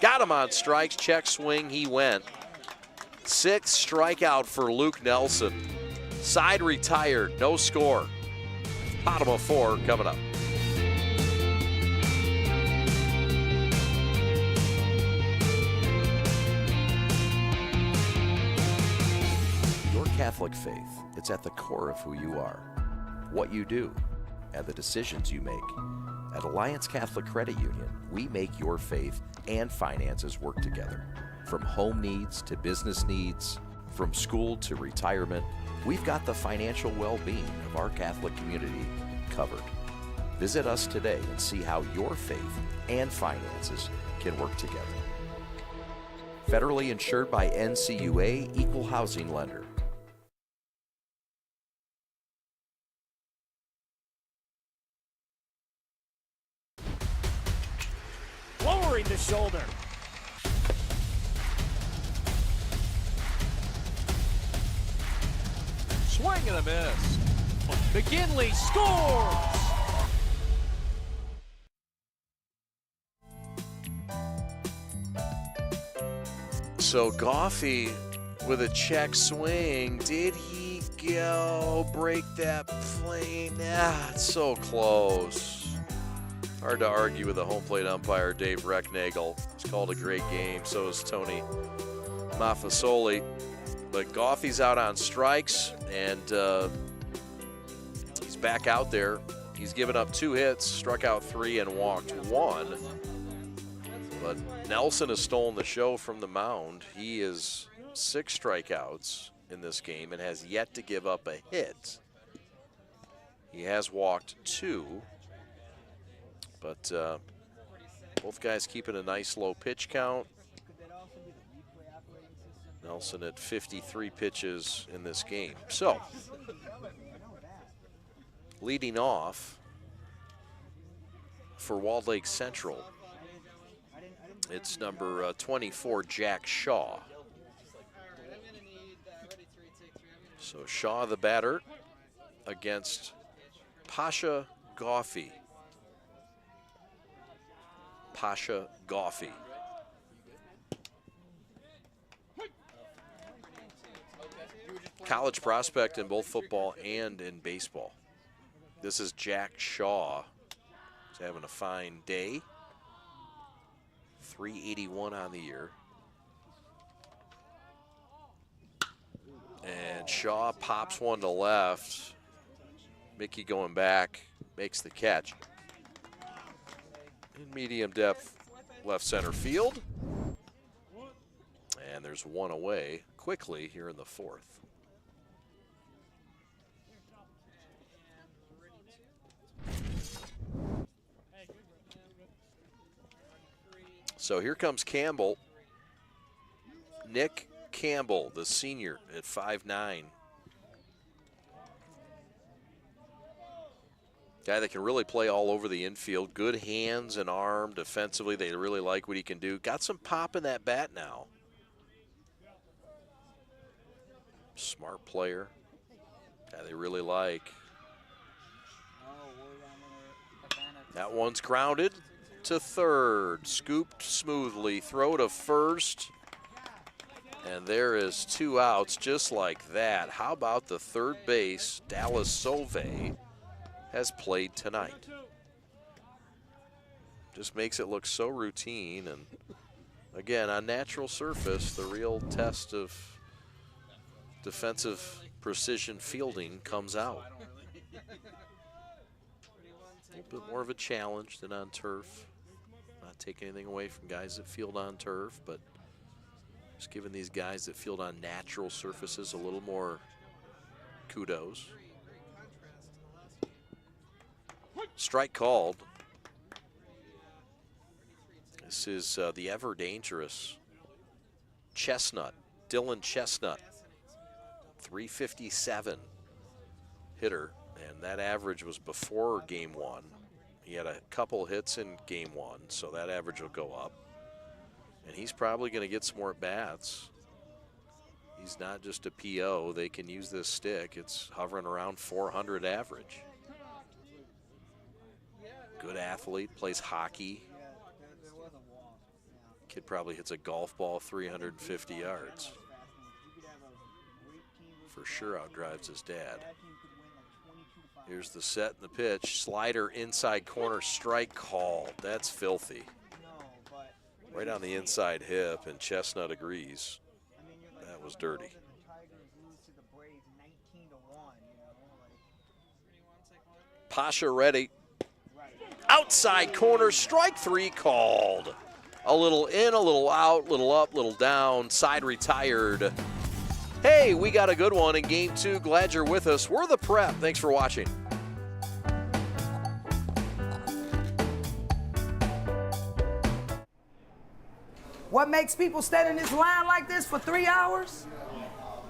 Got him on strikes, check swing, he went. 6th strikeout for Luke Nelson. Side retired, no score. Bottom of 4 coming up. Catholic faith. It's at the core of who you are, what you do, and the decisions you make. At Alliance Catholic Credit Union, we make your faith and finances work together. From home needs to business needs, from school to retirement, we've got the financial well-being of our Catholic community covered. Visit us today and see how your faith and finances can work together. Federally insured by NCUA, Equal Housing Lender. Lowering the shoulder. Swing and a miss. McGinley scores! So Goffey with a check swing. Did he go break that flame? It's so close. Hard to argue with the home plate umpire, Dave Recknagel. He's called a great game. So is Tony Mafasoli. But Goffey's out on strikes, and he's back out there. He's given up 2 hits, struck out 3, and walked 1. But Nelson has stolen the show from the mound. He is 6 strikeouts in this game and has yet to give up a hit. He has walked 2, but both guys keeping a nice low pitch count. Nelson at 53 pitches in this game. So, leading off for Walled Lake Central, it's number 24, Jack Shaw. So Shaw, the batter, against Pasha Goffey. Pasha Goffey. College prospect in both football and in baseball. This is Jack Shaw. He's having a fine day. 381 on the year. And Shaw pops one to left. Mickey going back, makes the catch. In medium depth left center field. And there's one away quickly here in the 4th. So here comes Campbell. Nick Campbell, the senior at 5'9". Guy that can really play all over the infield. Good hands and arm defensively. They really like what he can do. Got some pop in that bat now. Smart player. Guy they really like. That one's grounded to third. Scooped smoothly. Throw to first. And there is 2 outs just like that. How about the third base? Dallas Solvay has played tonight. Just makes it look so routine. And again, on natural surface, the real test of defensive precision fielding comes out. A little bit more of a challenge than on turf. Not taking anything away from guys that field on turf, but just giving these guys that field on natural surfaces a little more kudos. Strike called. This is the ever dangerous Chestnut, Dylan Chestnut, 357 hitter, and that average was before game 1. He had a couple hits in game 1, so that average will go up. And he's probably going to get some more at-bats. He's not just a PO. They can use this stick. It's hovering around 400 average. Good athlete, plays hockey. Kid probably hits a golf ball 350 yards. For sure outdrives his dad. Here's the set and the pitch. Slider inside corner, strike called. That's filthy. Right on the inside hip, and Chestnut agrees. That was dirty. Pasha ready. Outside corner, strike 3 called. A little in, a little out, little up, little down, side retired. Hey, we got a good one in game 2. Glad you're with us. We're the Prep. Thanks for watching. What makes people stand in this line like this for 3 hours?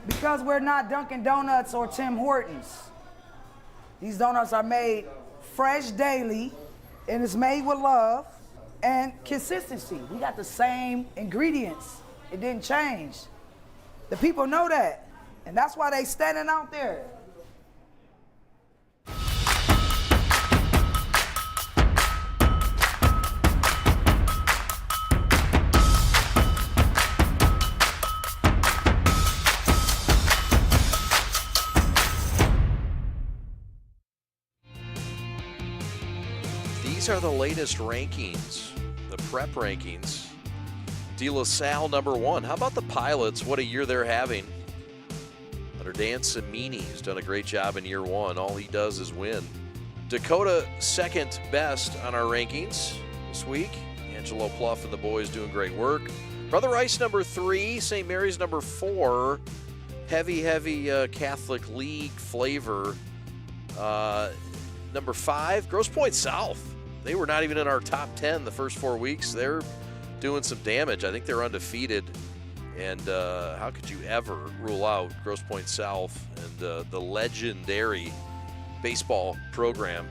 Because we're not Dunkin' Donuts or Tim Hortons. These donuts are made fresh daily, and it's made with love and consistency. We got the same ingredients. It didn't change. The people know that, and that's why they standing out there. These are the latest rankings, the Prep rankings. De La Salle #1. How about the Pilots? What a year they're having. Under Dan Cimini, who's done a great job in year 1. All he does is win. Dakota second best on our rankings this week. Angelo Pluff and the boys doing great work. Brother Rice #3, St. Mary's #4. Heavy Catholic League flavor. #5, Grosse Pointe South. They were not even in our top 10 the first 4 weeks. They're doing some damage. I think they're undefeated. And how could you ever rule out Grosse Pointe South and the legendary baseball program?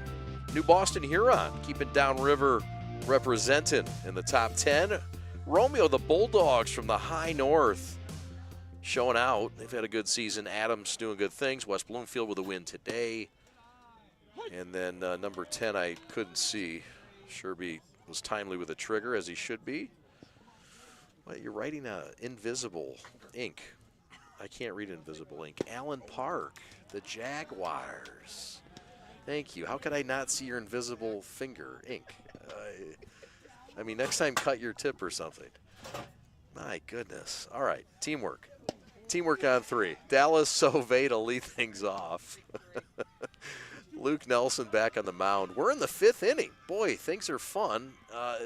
New Boston Huron, keeping downriver representing in the top 10. Romeo, the Bulldogs from the high north, showing out. They've had a good season. Adams doing good things. West Bloomfield with a win today. And then number 10, I couldn't see. Sherby was timely with a trigger, as he should be. Well, you're writing invisible ink. I can't read invisible ink. Allen Park, the Jaguars. Thank you. How could I not see your invisible finger ink? I mean, next time cut your tip or something. My goodness. All right, teamwork. Teamwork on 3. Dallas Sauvé to lead things off. Luke Nelson back on the mound. We're in the 5th inning. Boy, things are fun.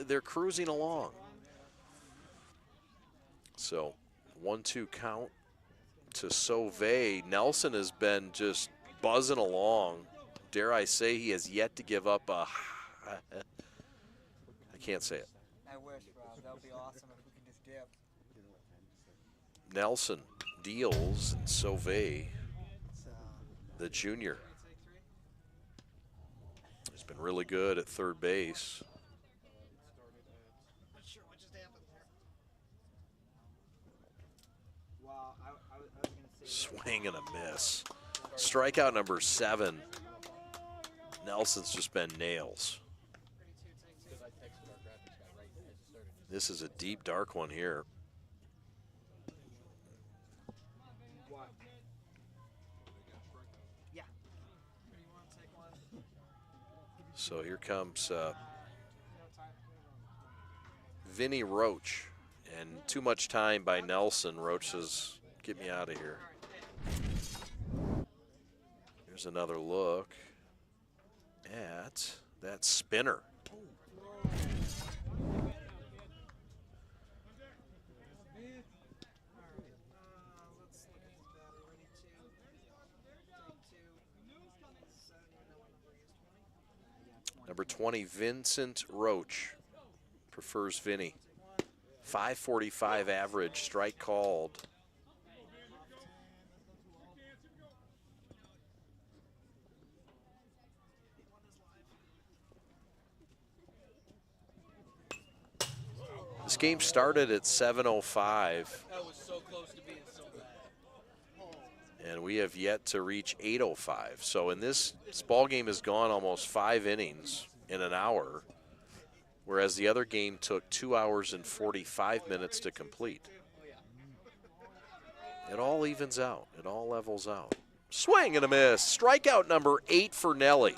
They're cruising along. So 1-2 count to Sauvé. Nelson has been just buzzing along. Dare I say he has yet to give up a I can't say it. I wish, Rob. That would be awesome if we could just dip. Nelson deals, and Sauvé, the junior, has been really good at third base. Swing and a miss. Strikeout number 7. Nelson's just been nails. This is a deep, dark one here. So here comes Vinny Roach, and too much time by Nelson. Roach says, get me out of here. Here's another look at that spinner. Number 20, Vincent Roach, prefers Vinny. 545 average, strike called. This game started at 7:05. That was so close to being so bad. And we have yet to reach 8:05. So in this ball game has gone almost 5 innings in an hour, whereas the other game took 2 hours and 45 minutes to complete. It all evens out. It all levels out. Swing and a miss. Strikeout number 8 for Nelly.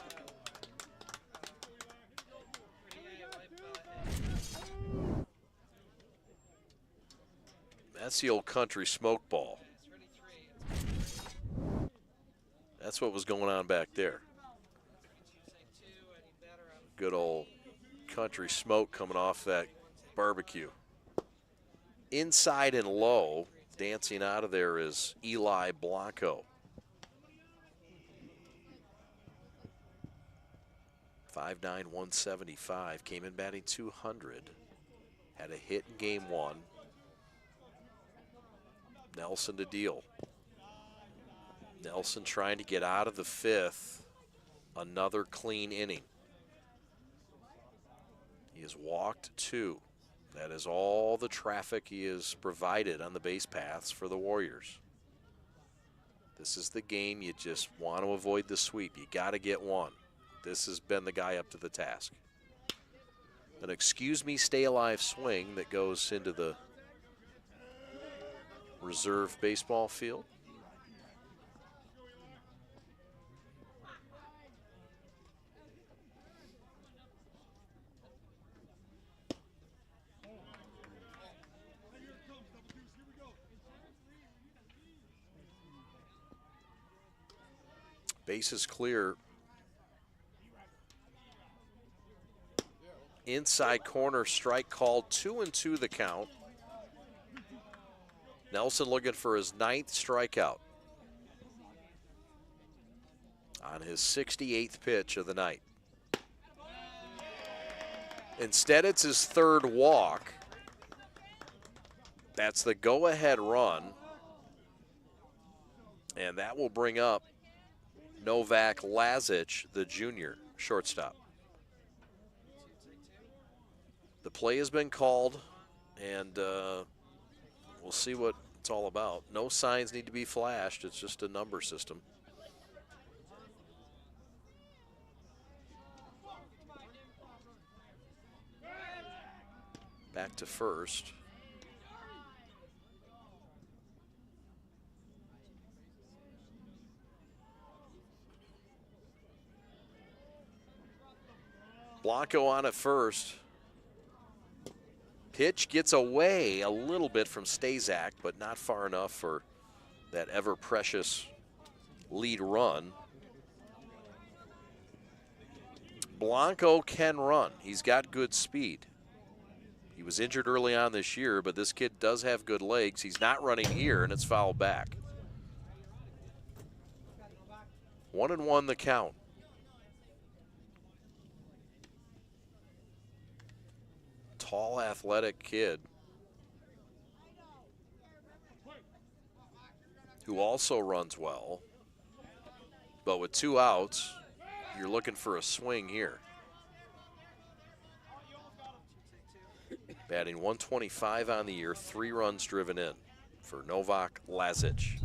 That's the old country smoke ball. That's what was going on back there. Good old country smoke coming off that barbecue. Inside and low, dancing out of there is Eli Blanco. 5'9", 175, came in batting 200. Had a hit in game 1. Nelson to deal. Nelson trying to get out of the 5th. Another clean inning. He has walked 2. That is all the traffic he has provided on the base paths for the Warriors. This is the game you just want to avoid the sweep. You got to get 1. This has been the guy up to the task. An excuse me, stay alive swing that goes into the reserve baseball field. Base is clear. Inside corner strike called, 2-2 the count. Nelson looking for his 9th strikeout on his 68th pitch of the night. Instead, it's his 3rd walk. That's the go-ahead run. And that will bring up Novak Lazic, the junior shortstop. The play has been called, and we'll see what it's all about. No signs need to be flashed. It's just a number system. Back to first. Blanco on at first. Pitch gets away a little bit from Stazak, but not far enough for that ever-precious lead run. Blanco can run. He's got good speed. He was injured early on this year, but this kid does have good legs. He's not running here, and it's fouled back. 1-1 the count. Tall, athletic kid who also runs well, but with 2 outs, you're looking for a swing here. Batting 125 on the year, 3 runs driven in for Novak Lazic.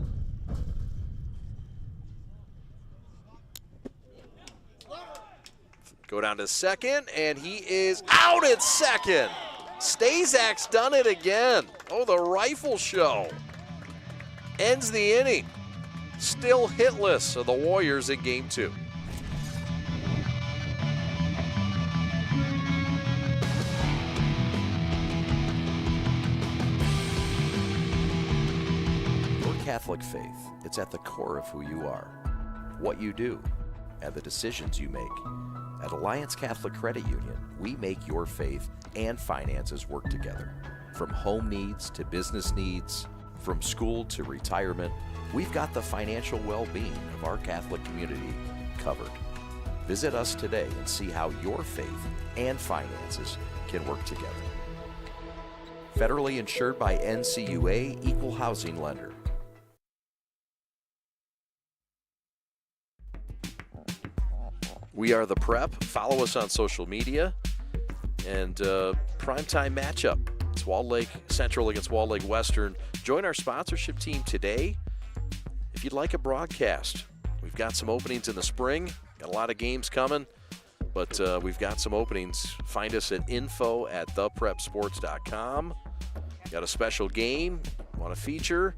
Go down to second, and he is out at second. Stazak's done it again. Oh, the rifle show. Ends the inning. Still hitless of the Warriors in game 2. Your Catholic faith, it's at the core of who you are, what you do, and the decisions you make. At Alliance Catholic Credit Union, we make your faith and finances work together. From home needs to business needs, from school to retirement, we've got the financial well-being of our Catholic community covered. Visit us today and see how your faith and finances can work together. Federally insured by NCUA, Equal Housing Lender. We are The Prep. Follow us on social media. And primetime matchup. It's Walled Lake Central against Walled Lake Western. Join our sponsorship team today if you'd like a broadcast. We've got some openings in the spring. Got a lot of games coming, but we've got some openings. Find us at info@theprepsports.com. Got a special game, want to feature,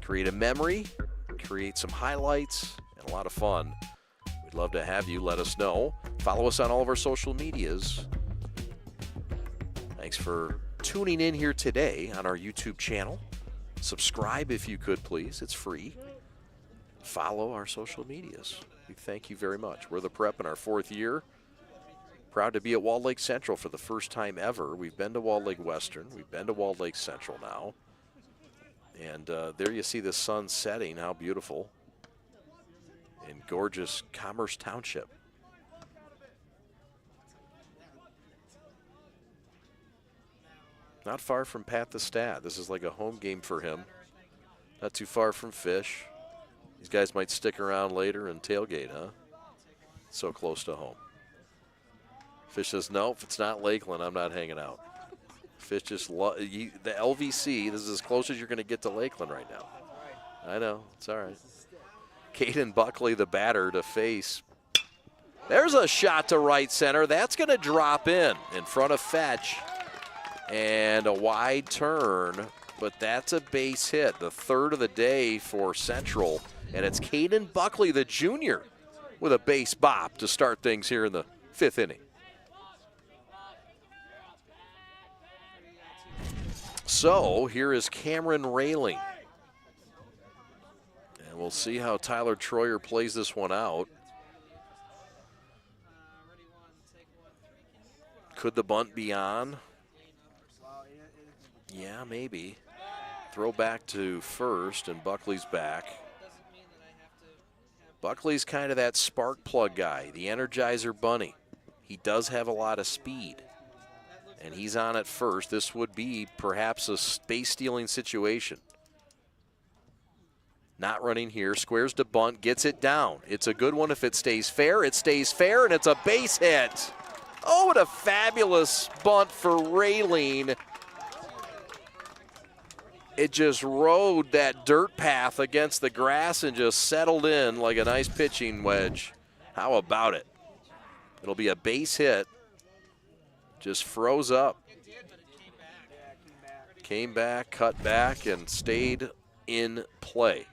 create a memory, create some highlights, and a lot of fun. We'd love to have you. Let us know. Follow us on all of our social medias. Thanks for tuning in here today on our YouTube channel. Subscribe if you could, please. It's free. Follow our social medias. We thank you very much. We're The Prep in our 4th year. Proud to be at Walled Lake Central for the first time ever. We've been to Walled Lake Western. We've been to Walled Lake Central now. And there you see the sun setting. How beautiful. In gorgeous Commerce Township. Not far from Pat the Stat. This is like a home game for him. Not too far from Fish. These guys might stick around later and tailgate, huh? So close to home. Fish says, no, if it's not Lakeland, I'm not hanging out. Fish just, the LVC, this is as close as you're going to get to Lakeland right now. I know, it's all right. Caden Buckley, the batter, to face. There's a shot to right center. That's going to drop in front of Fetch. And a wide turn, but that's a base hit. The third of the day for Central. And it's Caden Buckley, the junior, with a base bop to start things here in the 5th inning. So here is Cameron Railing. And we'll see how Tyler Troyer plays this one out. Could the bunt be on? Yeah, maybe. Throw back to first, and Buckley's back. Buckley's kind of that spark plug guy, the Energizer Bunny. He does have a lot of speed. And he's on at first. This would be perhaps a base stealing situation. Not running here. Squares to bunt. Gets it down. It's a good one if it stays fair. It stays fair, and it's a base hit. Oh, what a fabulous bunt for Raylene. It just rode that dirt path against the grass and just settled in like a nice pitching wedge. How about it? It'll be a base hit. Just froze up. Came back, cut back, and stayed in play.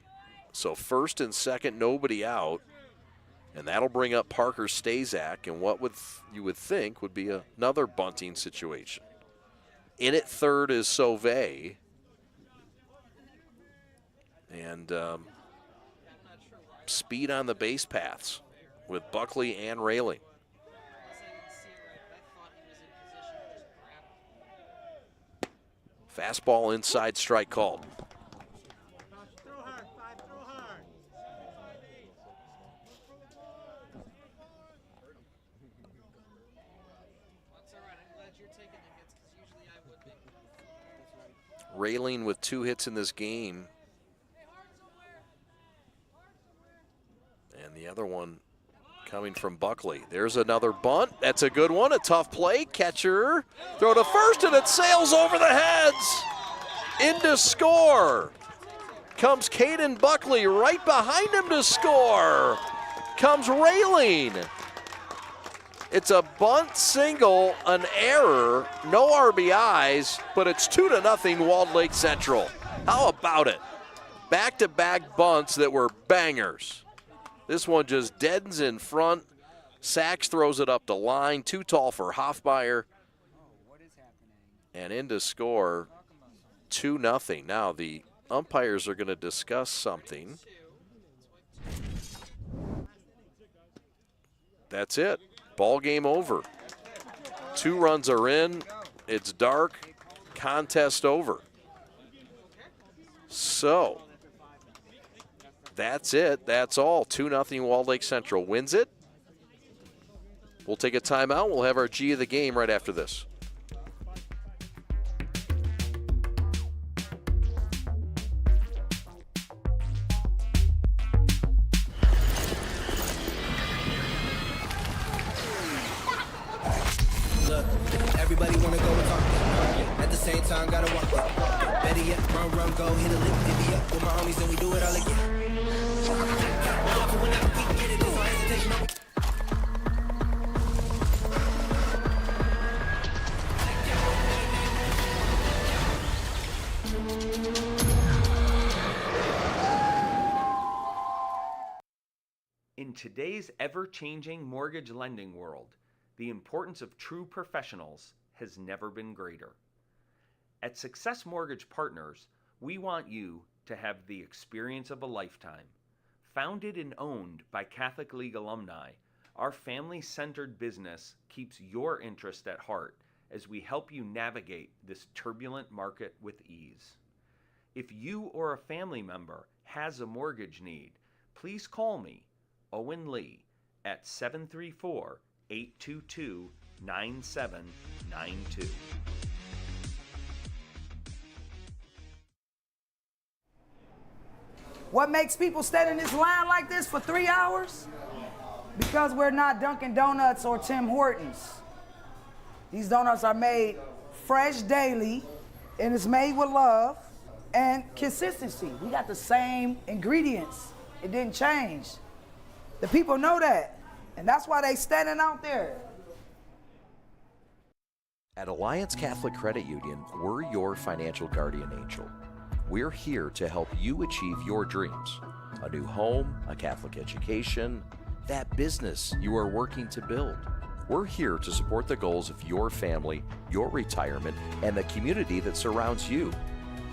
So first and second, nobody out. And that'll bring up Parker Stazak in what you would think would be another bunting situation. In at third is Sauvé. And speed on the base paths with Buckley and Railing. Fastball inside, strike called. Railing with 2 hits in this game. And the other one coming from Buckley. There's another bunt. That's a good one. A tough play. Catcher. Throw to first, and it sails over the heads. Into score. Comes Caden Buckley right behind him to score. Comes Railing. It's a bunt single, an error, no RBIs, but it's 2-0 Walled Lake Central. How about it? Back-to-back bunts that were bangers. This one just deadens in front. Sachs throws it up the line. Too tall for Hoffmeyer. And in to score 2-0. Now the umpires are going to discuss something. That's it. Ball game over. 2 runs are in. It's dark. Contest over. So that's it. That's all. 2-0 Walled Lake Central wins it. We'll take a timeout. We'll have our G of the game right after this. Look, everybody wanna go and talk. At the same time, gotta walk it. Better yet, run, go, hit a lick, divvy up with my homies, and we do it all again. In today's ever-changing mortgage lending world, the importance of true professionals has never been greater. At Success Mortgage Partners, we want you to have the experience of a lifetime. Founded and owned by Catholic League alumni, Our family-centered business keeps your interest at heart as we help you navigate this turbulent market with ease. If you or a family member has a mortgage need, please call me, Owen Lee, at 734-822-9792. What makes people stand in this line like this for 3 hours? Because we're not Dunkin' Donuts or Tim Hortons. These donuts are made fresh daily, and it's made with love and consistency. We got the same ingredients. It didn't change. The people know that, and that's why they standing out there. At Alliance Catholic Credit Union, we're your financial guardian angel. We're here to help you achieve your dreams. A new home, a Catholic education, that business you are working to build. We're here to support the goals of your family, your retirement, and the community that surrounds you.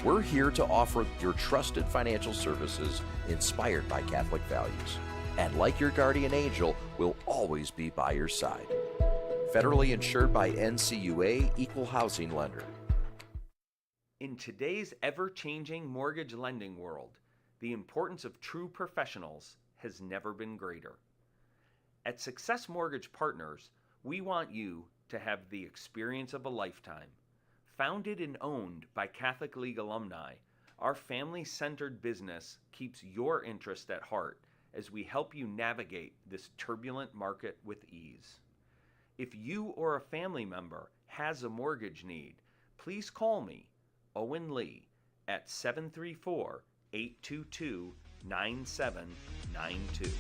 We're here to offer your trusted financial services inspired by Catholic values. And like your guardian angel, we'll always be by your side. Federally insured by NCUA, Equal Housing Lender. In today's ever-changing mortgage lending world, the importance of true professionals has never been greater. At Success Mortgage Partners, we want you to have the experience of a lifetime. Founded and owned by Catholic League alumni, our family-centered business keeps your interest at heart as we help you navigate this turbulent market with ease. If you or a family member has a mortgage need, please call me, Owen Lee, at 734-822-9792.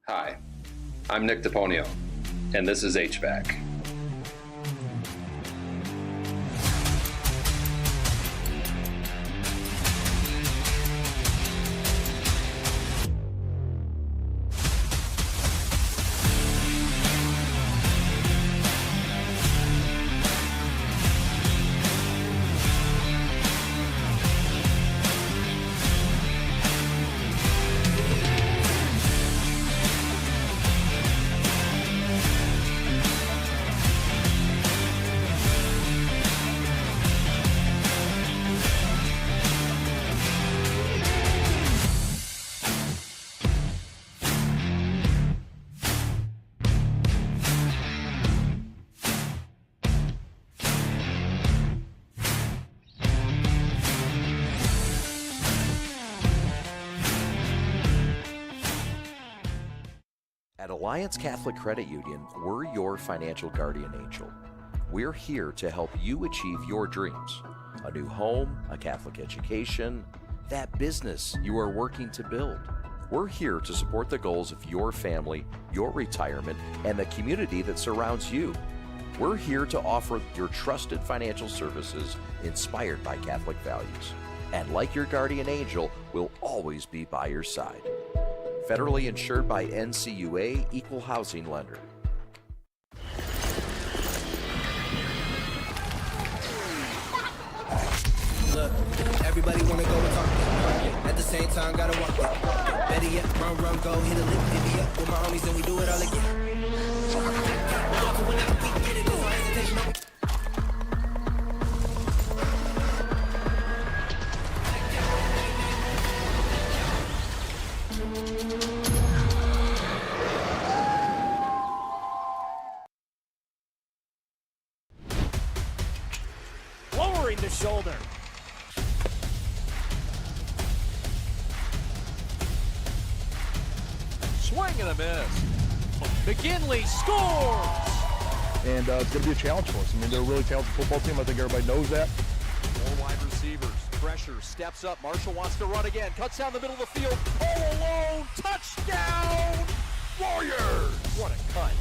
Hi, I'm Nick DePonio, and this is HVAC. At Alliance Catholic Credit Union, we're your financial guardian angel. We're here to help you achieve your dreams. A new home, a Catholic education, that business you are working to build. We're here to support the goals of your family, your retirement, and the community that surrounds you. We're here to offer your trusted financial services inspired by Catholic values. And like your guardian angel, we'll always be by your side. Federally insured by NCUA, Equal Housing Lender. Look, everybody wanna go and talk it. At the same time, gotta walk it. Better yet, run, go, hit a lick, divvy up with my homies, and we do it all again. Lowering the shoulder. Swing and a miss. McGinley scores! And it's going to be a challenge for us. I mean, they're a really talented football team. I think everybody knows that. Four wide receivers. Pressure. Steps up. Marshall wants to run again. Cuts down the middle of the field. All alone. Touchdown! Warriors! What a cut.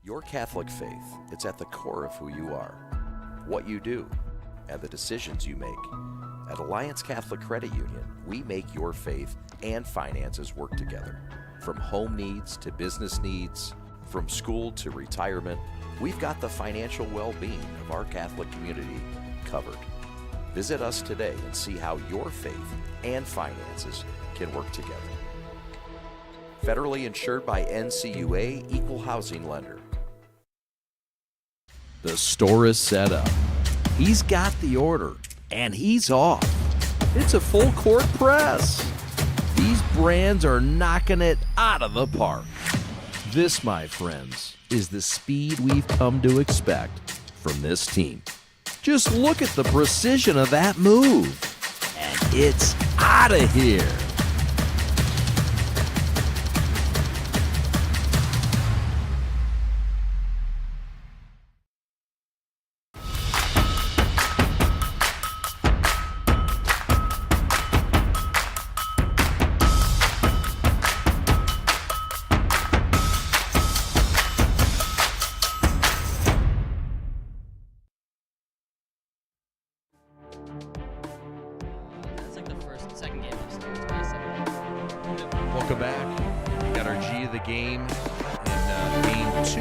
Your Catholic faith, it's at the core of who you are, what you do, and the decisions you make. At Alliance Catholic Credit Union, we make your faith and finances work together. From home needs to business needs, from school to retirement, we've got the financial well-being of our Catholic community covered. Visit us today and see how your faith and finances can work together. Federally insured by NCUA, Equal Housing Lender. The store is set up. He's got the order, and he's off. It's a full court press. These brands are knocking it out of the park. This, my friends, is the speed we've come to expect from this team. Just look at the precision of that move. And it's out of here. Second game. It's my second. Welcome back. We got our G of the game in game 2.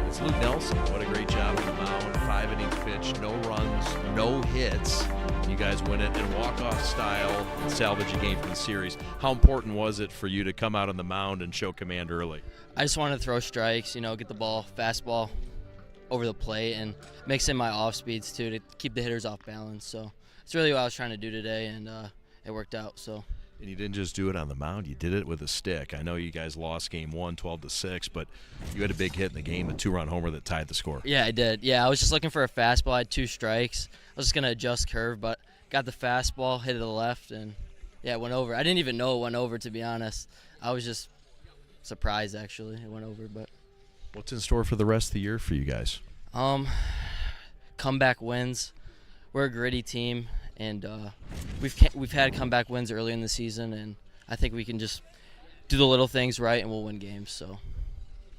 It's Luke Nelson. What a great job on the mound. 5 innings pitched, no runs, no hits. You guys win it in walk-off style and salvage a game from the series. How important was it for you to come out on the mound and show command early? I just wanted to throw strikes, get the ball, fastball over the plate, and mix in my off speeds too to keep the hitters off balance. So it's really what I was trying to do today, and it worked out. So. And you didn't just do it on the mound, you did it with a stick. I know you guys lost game 1, 12-6, but you had a big hit in the game, a 2-run homer that tied the score. Yeah, I did. Yeah, I was just looking for a fastball. I had 2 strikes. I was just going to adjust curve, but got the fastball, hit it to the left, and, yeah, it went over. I didn't even know it went over, to be honest. I was just surprised, actually, it went over. But what's in store for the rest of the year for you guys? Comeback wins. We're a gritty team. And we've had comeback wins early in the season, and I think we can just do the little things right, and we'll win games. So,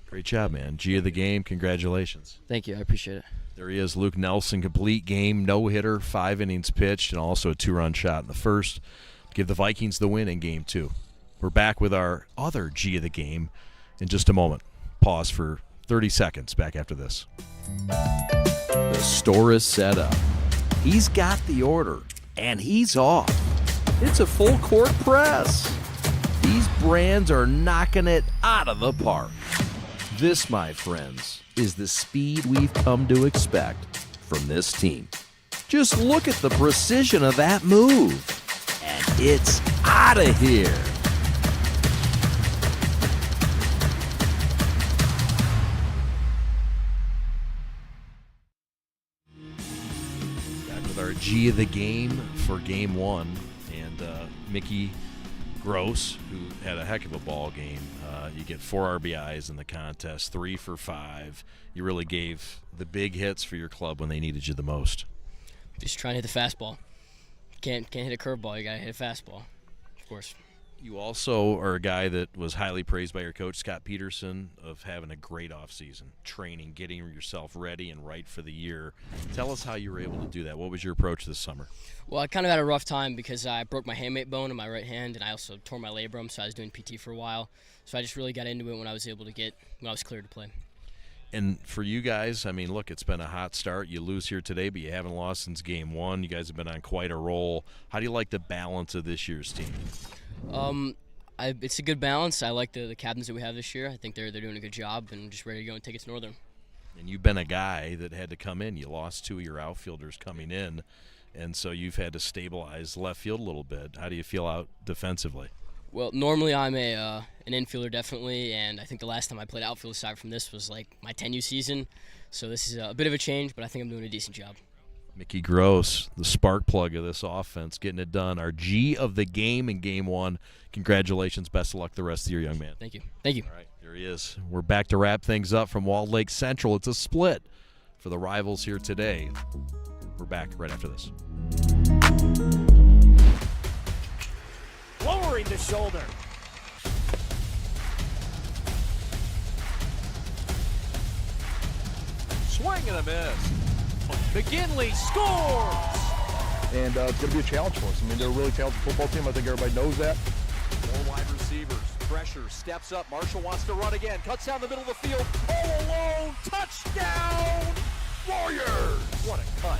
great job, man. G of the game, congratulations. Thank you, I appreciate it. There he is, Luke Nelson, complete game, no-hitter, 5 innings pitched, and also a 2-run shot in the first. Give the Vikings the win in game 2. We're back with our other G of the game in just a moment. Pause for 30 seconds, back after this. The store is set up. He's got the order, and he's off. It's a full court press. These brands are knocking it out of the park. This, my friends, is the speed we've come to expect from this team. Just look at the precision of that move. And it's out of here. Our G of the game for game 1, and Mickey Gross, who had a heck of a ball game. You get 4 RBIs in the contest, 3 for 5. You really gave the big hits for your club when they needed you the most. Just trying to hit the fastball. Can't hit a curveball. You gotta hit a fastball, of course. You also are a guy that was highly praised by your coach, Scott Peterson, of having a great offseason, training, getting yourself ready and right for the year. Tell us how you were able to do that. What was your approach this summer? Well, I kind of had a rough time because I broke my hamate bone in my right hand, and I also tore my labrum, so I was doing PT for a while. So I just really got into it when I was cleared to play. And for you guys, I mean, look, it's been a hot start. You lose here today, but you haven't lost since game 1. You guys have been on quite a roll. How do you like the balance of this year's team? It's a good balance. I like the captains that we have this year. I think they're doing a good job, and just ready to go and take it to Northern. And you've been a guy that had to come in. You lost 2 of your outfielders coming in, and so you've had to stabilize left field a little bit. How do you feel out defensively? Well, normally I'm an infielder, definitely, and I think the last time I played outfield aside from this was like my 10U season. So this is a bit of a change, but I think I'm doing a decent job. Mickey Gross, the spark plug of this offense, getting it done. Our G of the game in game 1. Congratulations. Best of luck the rest of the year, young man. Thank you. Thank you. All right, there he is. We're back to wrap things up from Walled Lake Central. It's a split for the rivals here today. We're back right after this. Lowering the shoulder. Swing and a miss. McGinley scores! And it's going to be a challenge for us. I mean, they're a really talented football team. I think everybody knows that. 4 wide receivers. Pressure, steps up. Marshall wants to run again. Cuts down the middle of the field. All alone. Touchdown! Warriors! What a cut.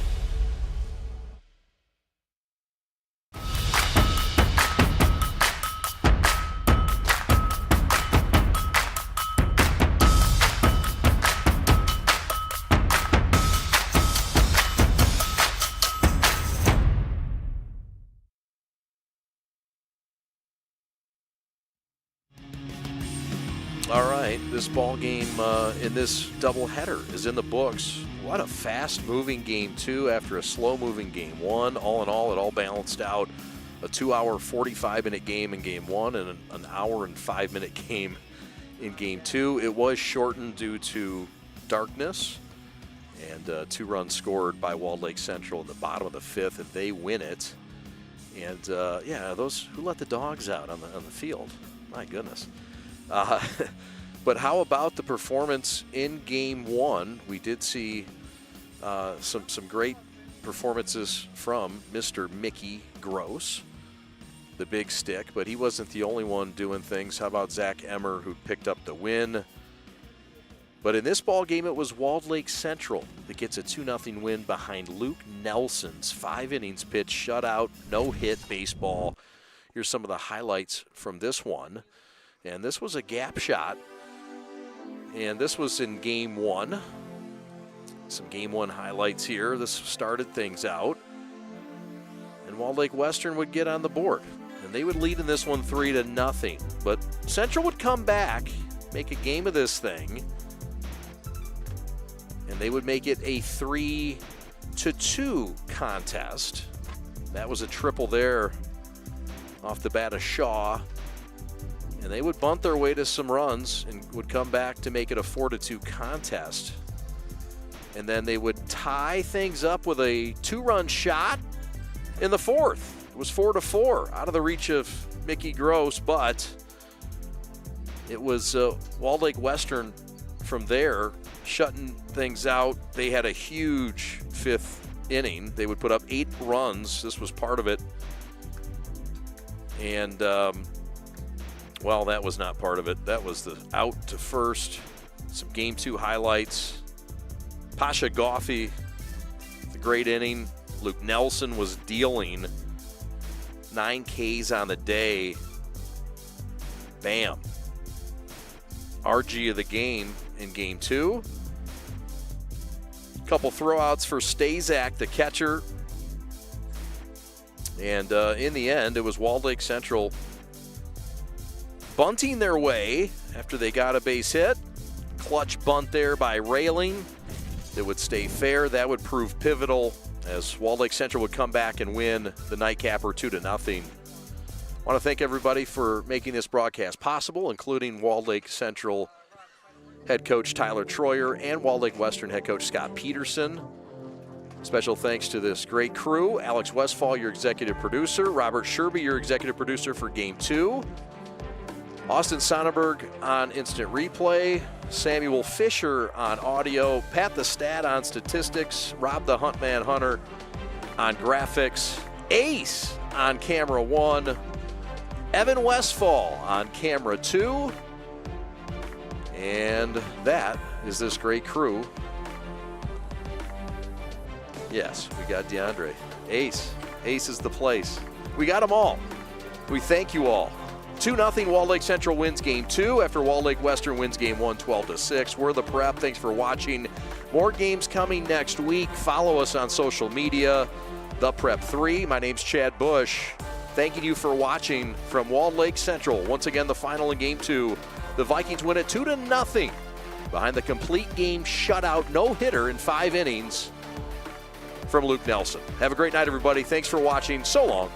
All right, this ball game in this doubleheader is in the books. What a fast-moving game 2 after a slow-moving game 1. All in all, it all balanced out. A 2-hour, 45-minute game in game 1 and an hour and 5-minute game in game 2. It was shortened due to darkness, and 2 runs scored by Walled Lake Central in the bottom of the 5th, and they win it. And yeah, those who let the dogs out on the field. My goodness. But how about the performance in game 1? We did see some great performances from Mr. Mickey Gross, the big stick, but he wasn't the only one doing things. How about Zach Emmer, who picked up the win? But in this ball game, it was Walled Lake Central that gets a 2-0 win behind Luke Nelson's 5 innings pitch, shutout, no-hit baseball. Here's some of the highlights from this one. And this was a gap shot. And this was in game 1. Some game 1 highlights here. This started things out. And Walled Lake Western would get on the board. And they would lead in this one 3-0. But Central would come back, make a game of this thing. And they would make it a 3-2 contest. That was a triple there off the bat of Shaw. And they would bunt their way to some runs and would come back to make it a 4-2 contest. And then they would tie things up with a 2-run shot in the 4th. It was 4-4, out of the reach of Mickey Gross, but it was Walled Lake Western from there shutting things out. They had a huge 5th inning. They would put up 8 runs. This was part of it. And well, that was not part of it. That was the out to first. Some game 2 highlights. Pasha Goffey, the great inning. Luke Nelson was dealing 9 Ks on the day. Bam. RG of the game in game 2. Couple throwouts for Stazak, the catcher. And in the end, it was Walled Lake Central bunting their way after they got a base hit. Clutch bunt there by Railing. That would stay fair. That would prove pivotal as Walled Lake Central would come back and win the nightcapper 2-0. I want to thank everybody for making this broadcast possible, including Walled Lake Central head coach Tyler Troyer and Walled Lake Western head coach Scott Peterson. Special thanks to this great crew. Alex Westfall, your executive producer. Robert Sherby, your executive producer for Game 2. Austin Sonnenberg on instant replay. Samuel Fisher on audio. Pat the Stat on statistics. Rob the Huntman Hunter on graphics. Ace on camera 1. Evan Westfall on camera 2. And that is this great crew. Yes, we got DeAndre. Ace. Ace is the place. We got them all. We thank you all. 2-0 Walled Lake Central wins game 2 after Walled Lake Western wins game 1 12-6. We're the Prep. Thanks for watching. More games coming next week. Follow us on social media. The Prep 3. My name's Chad Bush. Thanking you for watching from Walled Lake Central. Once again, the final in game 2. The Vikings win it 2-0 behind the complete game shutout no-hitter in 5 innings from Luke Nelson. Have a great night, everybody. Thanks for watching. So long.